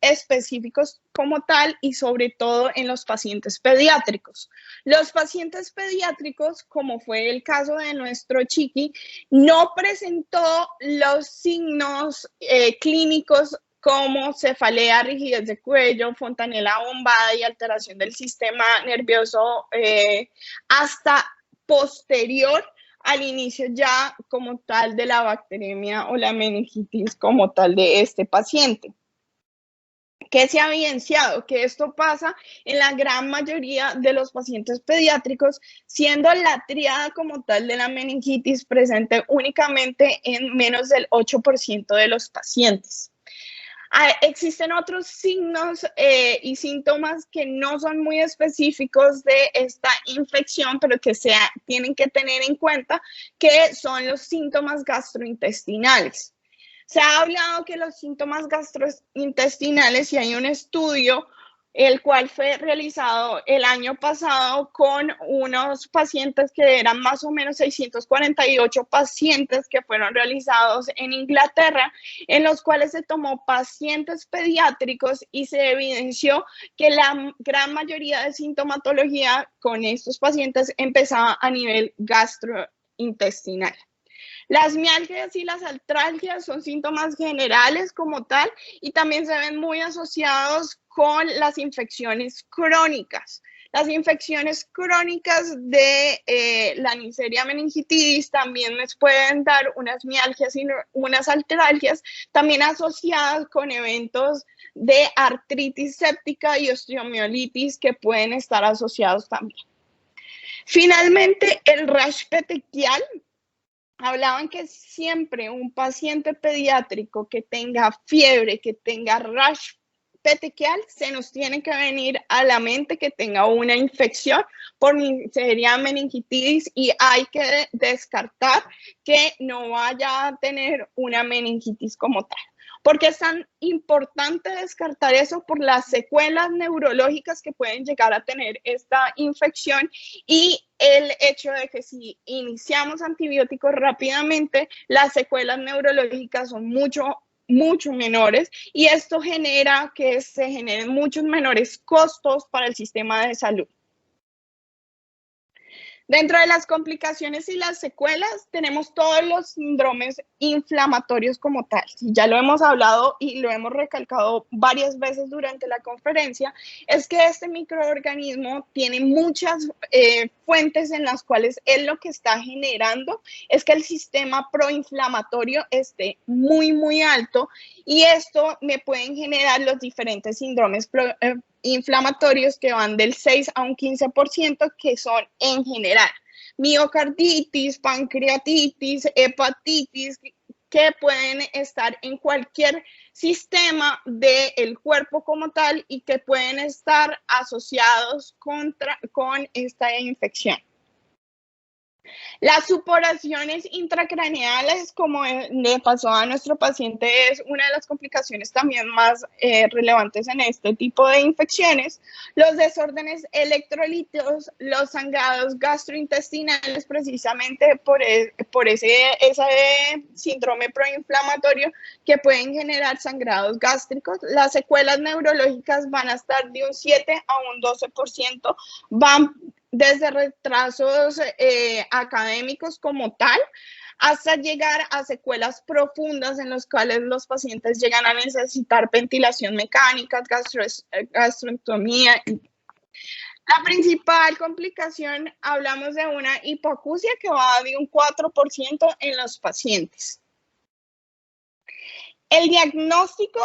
específicos como tal y sobre todo en los pacientes pediátricos. Los pacientes pediátricos, como fue el caso de nuestro Chiqui, no presentó los signos clínicos como cefalea, rigidez de cuello, fontanela bombada y alteración del sistema nervioso hasta posterior al inicio ya como tal de la bacteremia o la meningitis como tal de este paciente. ¿Qué se ha evidenciado? Que esto pasa en la gran mayoría de los pacientes pediátricos, siendo la tríada como tal de la meningitis presente únicamente en menos del 8% de los pacientes. Existen otros signos y síntomas que no son muy específicos de esta infección, pero que tienen que tener en cuenta, que son los síntomas gastrointestinales. Se ha hablado que los síntomas gastrointestinales, y hay un estudio el cual fue realizado el año pasado con unos pacientes que eran más o menos 648 pacientes que fueron realizados en Inglaterra, en los cuales se tomó pacientes pediátricos y se evidenció que la gran mayoría de sintomatología con estos pacientes empezaba a nivel gastrointestinal. Las mialgias y las artralgias son síntomas generales como tal y también se ven muy asociados con las infecciones crónicas. Las infecciones crónicas de la Neisseria meningitidis también les pueden dar unas mialgias y unas artralgias, también asociadas con eventos de artritis séptica y osteomielitis que pueden estar asociados también. Finalmente, el rash petequial. Hablaban que siempre un paciente pediátrico que tenga fiebre, que tenga rash petequial, se nos tiene que venir a la mente que tenga una infección por Neisseria meningitidis y hay que descartar que no vaya a tener una meningitis como tal. ¿Por qué es tan importante descartar eso? Por las secuelas neurológicas que pueden llegar a tener esta infección y el hecho de que si iniciamos antibióticos rápidamente, las secuelas neurológicas son mucho menores y esto genera que se generen muchos menores costos para el sistema de salud. Dentro de las complicaciones y las secuelas tenemos todos los síndromes inflamatorios como tal. Ya lo hemos hablado y lo hemos recalcado varias veces durante la conferencia, es que este microorganismo tiene muchas fuentes en las cuales él lo que está generando es que el sistema proinflamatorio esté muy alto y esto me pueden generar los diferentes síndromes inflamatorios que van del 6 a un 15%, que son en general miocarditis, pancreatitis, hepatitis, que pueden estar en cualquier sistema del cuerpo como tal y que pueden estar asociados con esta infección. Las suporaciones intracraneales, como le pasó a nuestro paciente, es una de las complicaciones también más relevantes en este tipo de infecciones. Los desórdenes electrolíticos, los sangrados gastrointestinales, precisamente por ese síndrome proinflamatorio que pueden generar sangrados gástricos. Las secuelas neurológicas van a estar de un 7 a un 12%, van desde retrasos académicos como tal, hasta llegar a secuelas profundas en las cuales los pacientes llegan a necesitar ventilación mecánica, gastroenteromía. La principal complicación, hablamos de una hipoacusia que va de un 4% en los pacientes. El diagnóstico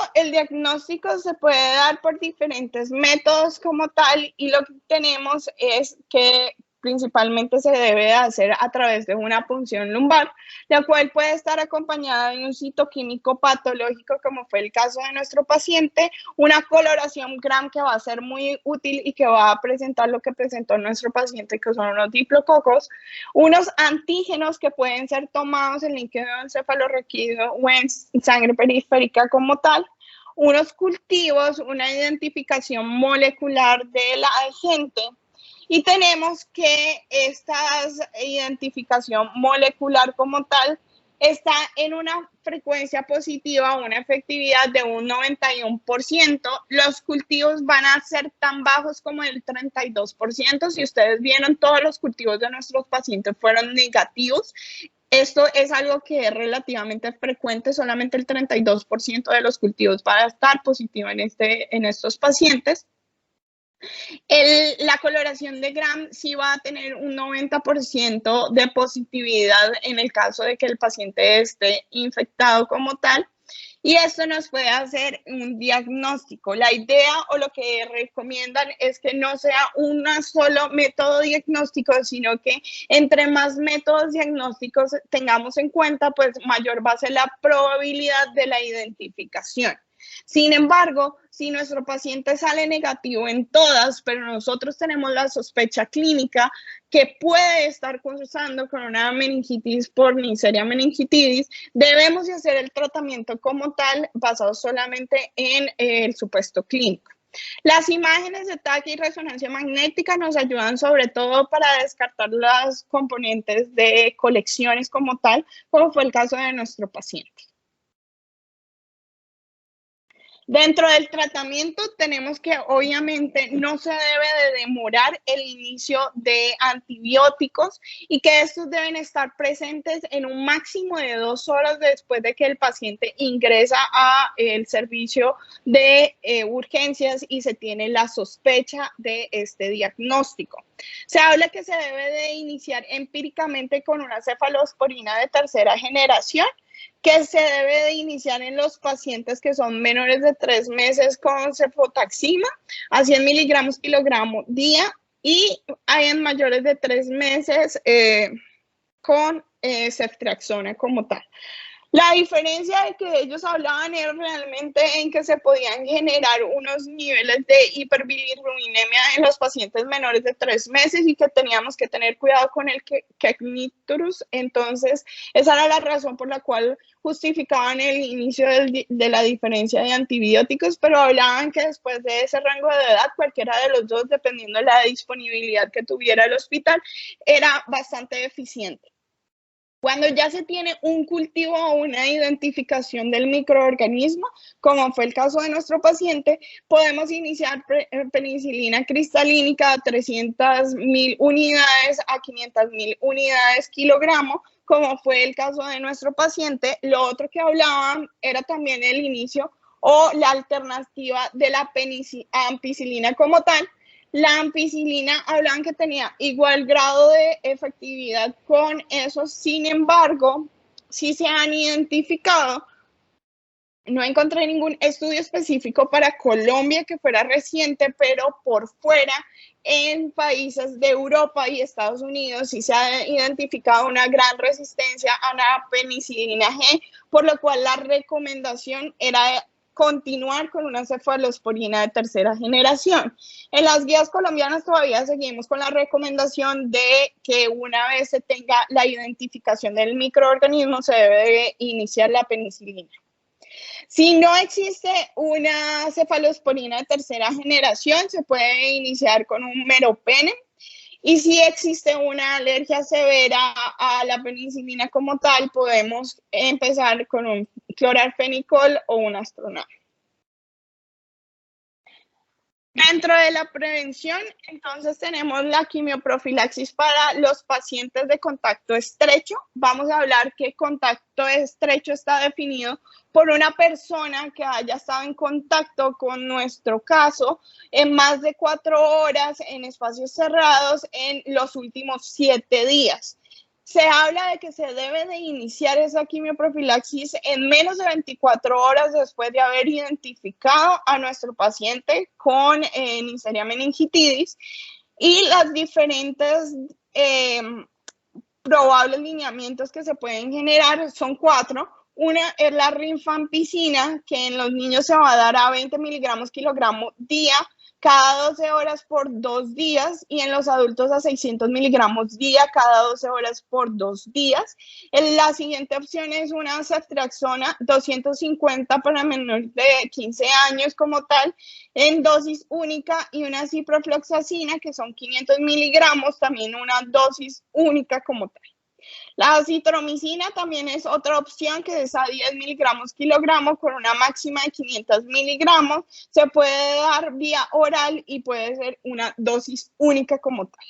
se puede dar por diferentes métodos como tal y lo que tenemos es que principalmente se debe de hacer a través de una punción lumbar, la cual puede estar acompañada de un citoquímico patológico, como fue el caso de nuestro paciente, una coloración Gram que va a ser muy útil y que va a presentar lo que presentó nuestro paciente, que son unos diplococos, unos antígenos que pueden ser tomados en líquido encefalorraquídeo o en sangre periférica como tal, unos cultivos, una identificación molecular del agente. Y tenemos que esta identificación molecular como tal está en una frecuencia positiva, una efectividad de un 91%. Los cultivos van a ser tan bajos como el 32%. Si ustedes vieron, todos los cultivos de nuestros pacientes fueron negativos. Esto es algo que es relativamente frecuente, solamente el 32% de los cultivos va a estar positivo en estos pacientes. La coloración de Gram sí va a tener un 90% de positividad en el caso de que el paciente esté infectado como tal. Y esto nos puede hacer un diagnóstico. La idea o lo que recomiendan es que no sea un solo método diagnóstico, sino que entre más métodos diagnósticos tengamos en cuenta, pues mayor va a ser la probabilidad de la identificación. Sin embargo, si nuestro paciente sale negativo en todas, pero nosotros tenemos la sospecha clínica que puede estar cursando con una meningitis por Neisseria meningitidis, debemos de hacer el tratamiento como tal basado solamente en el supuesto clínico. Las imágenes de TAC y resonancia magnética nos ayudan sobre todo para descartar las componentes de colecciones como tal, como fue el caso de nuestro paciente. Dentro del tratamiento tenemos que obviamente no se debe de demorar el inicio de antibióticos y que estos deben estar presentes en un máximo de 2 horas después de que el paciente ingresa al servicio de urgencias y se tiene la sospecha de este diagnóstico. Se habla que se debe de iniciar empíricamente con una cefalosporina de tercera generación, que se debe de iniciar en los pacientes que son menores de 3 meses con cefotaxima a 100 miligramos kilogramo día y hay en mayores de 3 meses con ceftriaxona como tal. La diferencia de que ellos hablaban era realmente en que se podían generar unos niveles de hiperbilirubinemia en los pacientes menores de 3 meses y que teníamos que tener cuidado con el Kernicterus. Entonces, esa era la razón por la cual justificaban el inicio de la diferencia de antibióticos, pero hablaban que después de ese rango de edad, cualquiera de los dos, dependiendo de la disponibilidad que tuviera el hospital, era bastante eficiente. Cuando ya se tiene un cultivo o una identificación del microorganismo, como fue el caso de nuestro paciente, podemos iniciar penicilina cristalínica a 300.000 unidades a 500.000 unidades kilogramo, como fue el caso de nuestro paciente. Lo otro que hablaban era también el inicio o la alternativa de la ampicilina como tal. La ampicilina hablaban que tenía igual grado de efectividad con eso, sin embargo, sí se han identificado, no encontré ningún estudio específico para Colombia que fuera reciente, pero por fuera, en países de Europa y Estados Unidos, sí se ha identificado una gran resistencia a la penicilina G, por lo cual la recomendación era continuar con una cefalosporina de tercera generación. En las guías colombianas todavía seguimos con la recomendación de que una vez se tenga la identificación del microorganismo se debe iniciar la penicilina. Si no existe una cefalosporina de tercera generación, se puede iniciar con un meropenem. Y si existe una alergia severa a la penicilina como tal, podemos empezar con un clorarfenicol o un astronal. Dentro de la prevención, entonces tenemos la quimioprofilaxis para los pacientes de contacto estrecho. Vamos a hablar que contacto estrecho está definido por una persona que haya estado en contacto con nuestro caso en más de 4 horas en espacios cerrados en los últimos 7 días. Se habla de que se debe de iniciar esa quimioprofilaxis en menos de 24 horas después de haber identificado a nuestro paciente con Neisseria meningitidis, y las diferentes probables lineamientos que se pueden generar son 4. Una es la rifampicina, que en los niños se va a dar a 20 miligramos kilogramo día, cada 12 horas por 2 días, y en los adultos a 600 miligramos día cada 12 horas por 2 días. La siguiente opción es una ceftriaxona 250 para menores de 15 años como tal, en dosis única, y una ciprofloxacina que son 500 miligramos, también una dosis única como tal. La acitromicina también es otra opción, que es a 10 miligramos kilogramo con una máxima de 500 miligramos. Se puede dar vía oral y puede ser una dosis única como tal.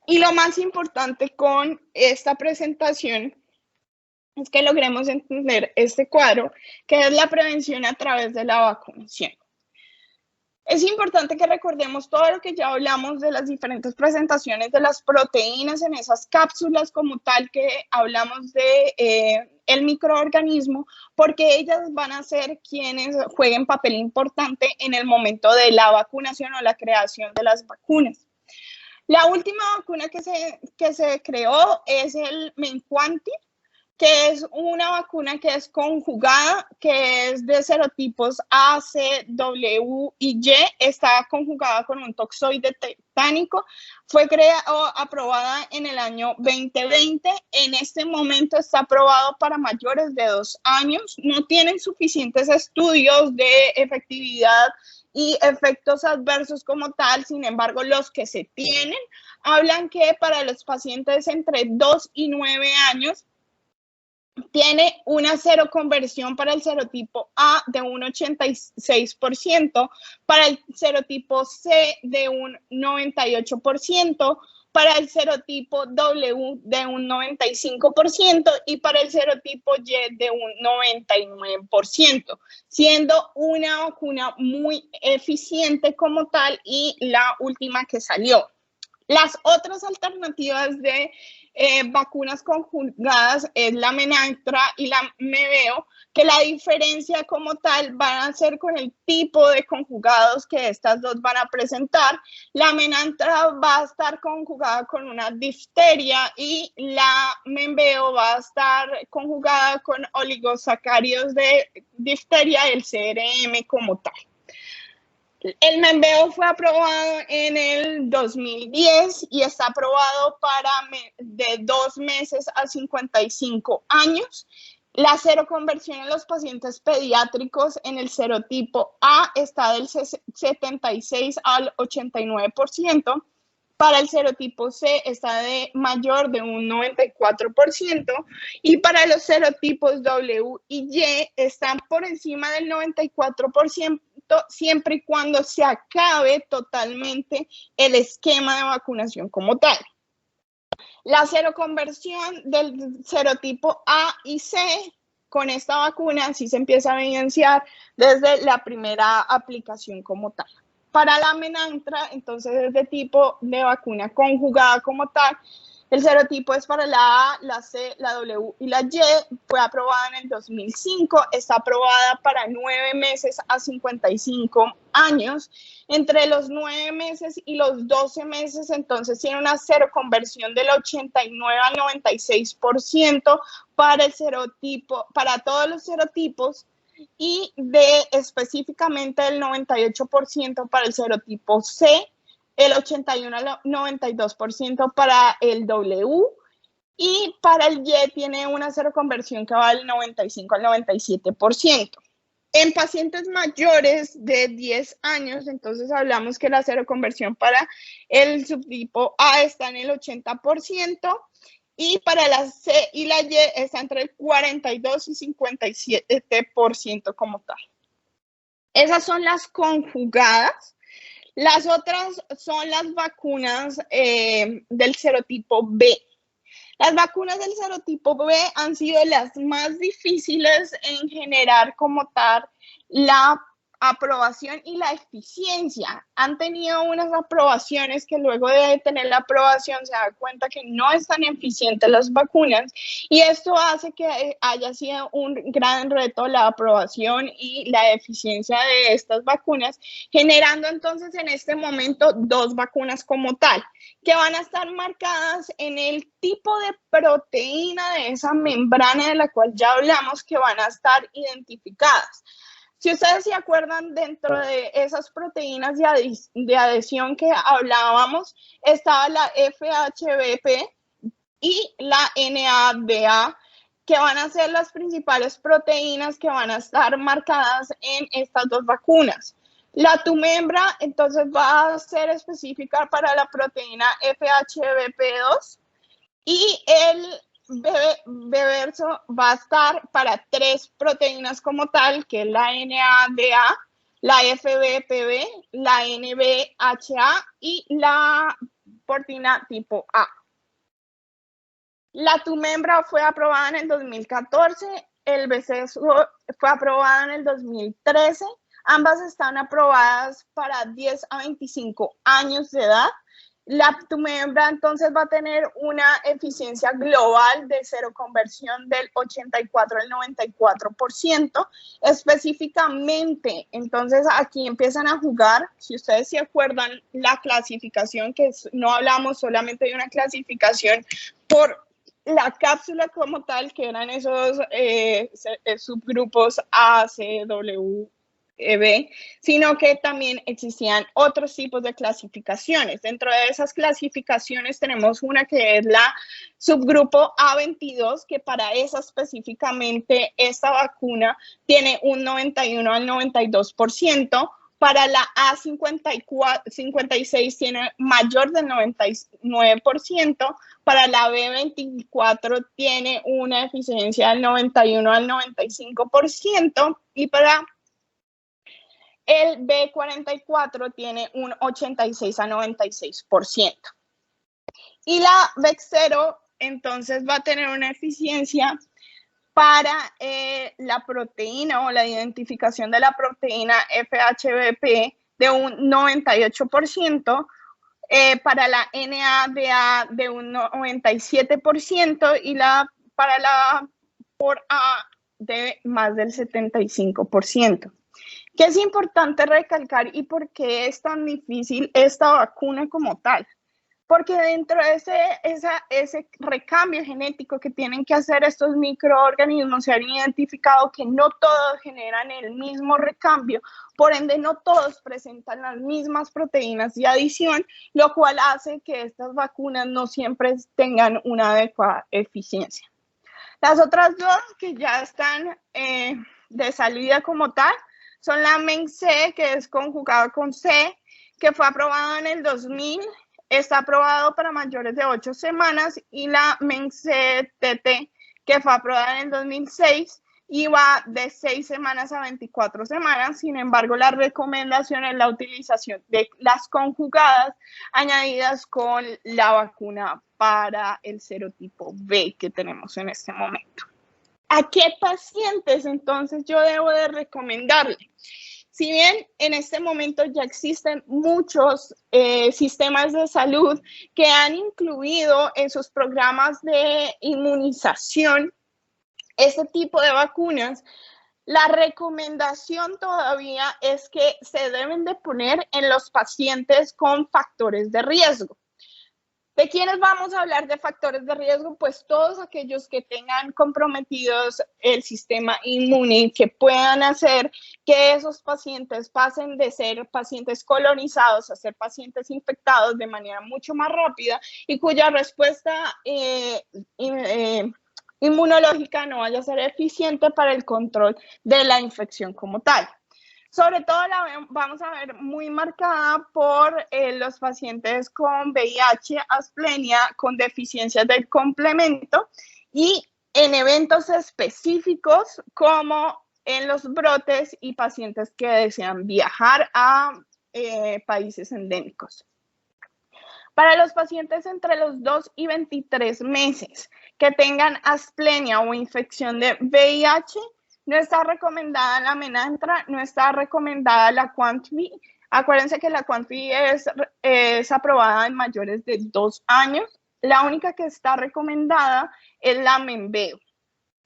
Y lo más importante con esta presentación es que logremos entender este cuadro, que es la prevención a través de la vacunación. Es importante que recordemos todo lo que ya hablamos de las diferentes presentaciones de las proteínas en esas cápsulas como tal, que hablamos de el microorganismo, porque ellas van a ser quienes jueguen papel importante en el momento de la vacunación o la creación de las vacunas. La última vacuna que se creó es el Mencuanti, que es una vacuna que es conjugada, que es de serotipos A, C, W y Y, está conjugada con un toxoide tetánico, fue aprobada en el año 2020, en este momento está aprobado para mayores de 2 años, no tienen suficientes estudios de efectividad y efectos adversos como tal, sin embargo, los que se tienen hablan que para los pacientes entre 2 y 9 años, tiene una seroconversión para el serotipo A de un 86%, para el serotipo C de un 98%, para el serotipo W de un 95% y para el serotipo Y de un 99%, siendo una vacuna muy eficiente como tal y la última que salió. Las otras alternativas de vacunas conjugadas es la Menantra y la Meveo, que la diferencia como tal van a ser con el tipo de conjugados que estas dos van a presentar. La Menantra va a estar conjugada con una difteria y la Meveo va a estar conjugada con oligosacáridos de difteria, el CRM como tal. El Meveo fue aprobado en el 2010 y está aprobado para de 2 meses a 55 años. La seroconversión en los pacientes pediátricos en el serotipo A está del 76 al 89%. Para el serotipo C está de mayor de un 94% y para los serotipos W y Y están por encima del 94%, siempre y cuando se acabe totalmente el esquema de vacunación como tal. La seroconversión del serotipo A y C con esta vacuna sí se empieza a evidenciar desde la primera aplicación como tal. Para la Menantra, entonces es de tipo de vacuna conjugada como tal. El serotipo es para la A, la C, la W y la Y. Fue aprobada en el 2005. Está aprobada para 9 meses a 55 años. Entre los 9 meses y los 12 meses, entonces tiene una seroconversión del 89 al 96% para el serotipo, para todos los serotipos, y de específicamente el 98% para el serotipo C, el 81 al 92% para el W y para el Y tiene una seroconversión que va del 95 al 97%. En pacientes mayores de 10 años, entonces hablamos que la seroconversión para el subtipo A está en el 80%. Y para la C y la Y está entre el 42 y 57% como tal. Esas son las conjugadas. Las otras son las vacunas del serotipo B. Las vacunas del serotipo B han sido las más difíciles en generar como tal la aprobación y la eficiencia. Han tenido unas aprobaciones que luego de tener la aprobación se da cuenta que no están eficientes las vacunas y esto hace que haya sido un gran reto la aprobación y la eficiencia de estas vacunas, generando entonces en este momento 2 vacunas como tal, que van a estar marcadas en el tipo de proteína de esa membrana de la cual ya hablamos que van a estar identificadas. Si ustedes se acuerdan, dentro de esas proteínas de adhesión que hablábamos, estaba la FHBP y la NADA, que van a ser las principales proteínas que van a estar marcadas en estas 2 vacunas. La TUMEMBRA, entonces, va a ser específica para la proteína FHBP2 y el B-verso va a estar para 3 proteínas como tal, que es la NADA, la FBPB, la NBHA y la portina tipo A. La TUMEMBRA fue aprobada en el 2014, el BCSO fue aprobada en el 2013. Ambas están aprobadas para 10 a 25 años de edad. La TUMEMBRA entonces va a tener una eficiencia global de seroconversión del 84 al 94%. Específicamente, entonces aquí empiezan a jugar, si ustedes se acuerdan, la clasificación, que no hablamos solamente de una clasificación por la cápsula como tal, que eran esos subgrupos A, C, W, B, sino que también existían otros tipos de clasificaciones. Dentro de esas clasificaciones tenemos una que es la subgrupo A22, que para esa específicamente esta vacuna tiene un 91 al 92%. Para la A56 tiene mayor del 99%, para la B24 tiene una eficiencia del 91 al 95% y para el B44 tiene un 86 a 96%. Y la VEX0 entonces va a tener una eficiencia para la proteína o la identificación de la proteína FHBP de un 98%, para la NADA de un 97% y para la por A de más del 75%. ¿Qué es importante recalcar y por qué es tan difícil esta vacuna como tal? Porque dentro de ese recambio genético que tienen que hacer estos microorganismos, se han identificado que no todos generan el mismo recambio, por ende no todos presentan las mismas proteínas de adición, lo cual hace que estas vacunas no siempre tengan una adecuada eficiencia. Las otras dos que ya están de salida como tal son la MEN-C, que es conjugada con C, que fue aprobada en el 2000, está aprobado para mayores de 8 semanas, y la MEN-C-TT, que fue aprobada en el 2006 y va de 6 semanas a 24 semanas. Sin embargo, la recomendación es la utilización de las conjugadas añadidas con la vacuna para el serotipo B que tenemos en este momento. ¿A qué pacientes entonces yo debo de recomendarle? Si bien en este momento ya existen muchos sistemas de salud que han incluido en sus programas de inmunización este tipo de vacunas, la recomendación todavía es que se deben de poner en los pacientes con factores de riesgo. ¿De quiénes vamos a hablar de factores de riesgo? Pues todos aquellos que tengan comprometidos el sistema inmune, que puedan hacer que esos pacientes pasen de ser pacientes colonizados a ser pacientes infectados de manera mucho más rápida y cuya respuesta inmunológica no vaya a ser eficiente para el control de la infección como tal. Sobre todo la vamos a ver muy marcada por los pacientes con VIH, asplenia, con deficiencias del complemento y en eventos específicos como en los brotes y pacientes que desean viajar a países endémicos. Para los pacientes entre los 2 y 23 meses que tengan asplenia o infección de VIH, no está recomendada la Menantra, no está recomendada la Quantifi. Acuérdense que la Quantifi es aprobada en mayores de 2 años. La única que está recomendada es la Menveo,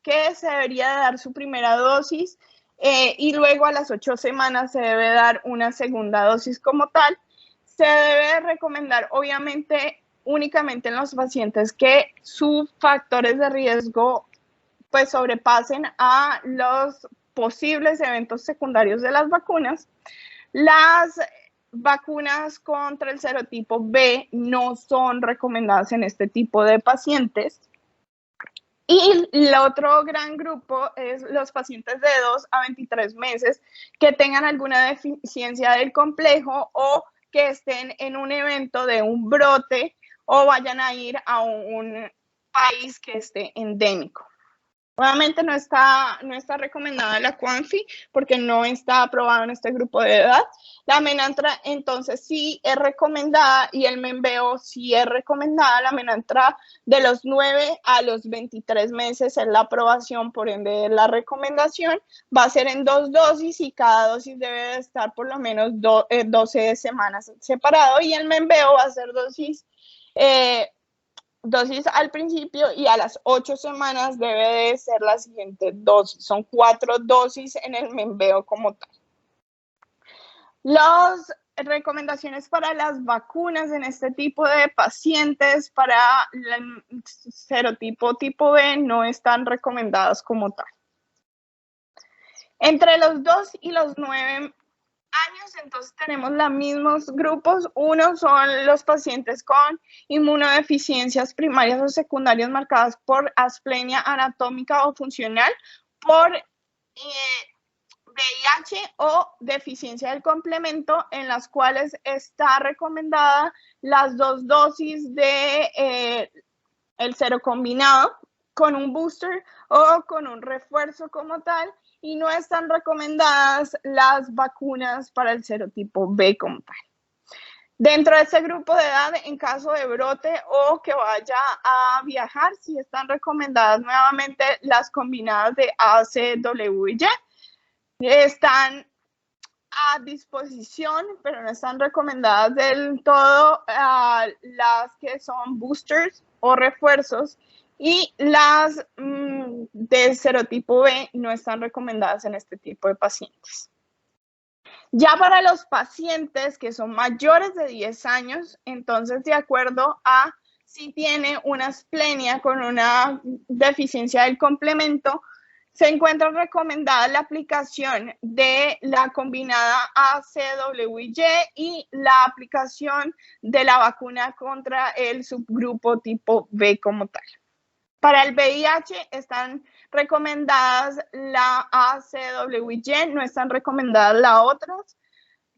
que se debería dar su primera dosis y luego a las 8 semanas se debe dar una segunda dosis como tal. Se debe recomendar, obviamente, únicamente en los pacientes que sus factores de riesgo pues sobrepasen a los posibles eventos secundarios de las vacunas. Las vacunas contra el serotipo B no son recomendadas en este tipo de pacientes. Y el otro gran grupo es los pacientes de 2 a 23 meses que tengan alguna deficiencia del complejo o que estén en un evento de un brote o vayan a ir a un país que esté endémico. Obviamente no está recomendada la Quantifi porque no está aprobado en este grupo de edad. La Menantra entonces sí es recomendada y el Menveo sí es recomendada. La Menantra de los 9 a los 23 meses es la aprobación, por ende la recomendación va a ser en 2 dosis y cada dosis debe de estar por lo menos 12 semanas separado, y el Menveo va a ser dosis al principio y a las 8 semanas debe de ser la siguiente dosis. Son 4 dosis en el Menveo como tal. Las recomendaciones para las vacunas en este tipo de pacientes para el serotipo tipo B no están recomendadas como tal. Entre los 2 y los 9 años, entonces tenemos los mismos grupos. Uno son los pacientes con inmunodeficiencias primarias o secundarias marcadas por asplenia anatómica o funcional, por VIH o deficiencia del complemento, en las cuales está recomendada las 2 dosis de el serocombinado con un booster o con un refuerzo como tal, y no están recomendadas las vacunas para el serotipo B como tal. Dentro de ese grupo de edad, en caso de brote o que vaya a viajar, sí están recomendadas nuevamente las combinadas de A, C, W y Y. Están a disposición, pero no están recomendadas del todo, las que son boosters o refuerzos, y las de serotipo B no están recomendadas en este tipo de pacientes. Ya para los pacientes que son mayores de 10 años, entonces de acuerdo a si tiene una asplenia con una deficiencia del complemento, se encuentra recomendada la aplicación de la combinada ACWY y la aplicación de la vacuna contra el subgrupo tipo B como tal. Para el VIH están recomendadas la ACWY, no están recomendadas las otras.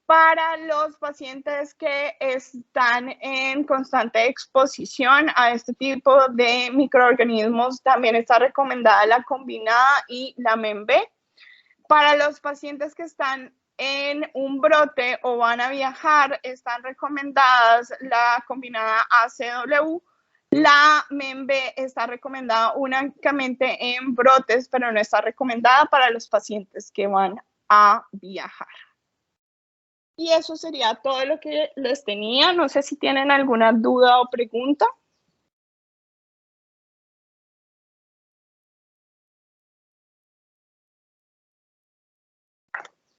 Para los pacientes que están en constante exposición a este tipo de microorganismos, también está recomendada la combinada y la MEMB. Para los pacientes que están en un brote o van a viajar, están recomendadas la combinada ACW. La MEMB está recomendada únicamente en brotes, pero no está recomendada para los pacientes que van a viajar. Y eso sería todo lo que les tenía. No sé si tienen alguna duda o pregunta.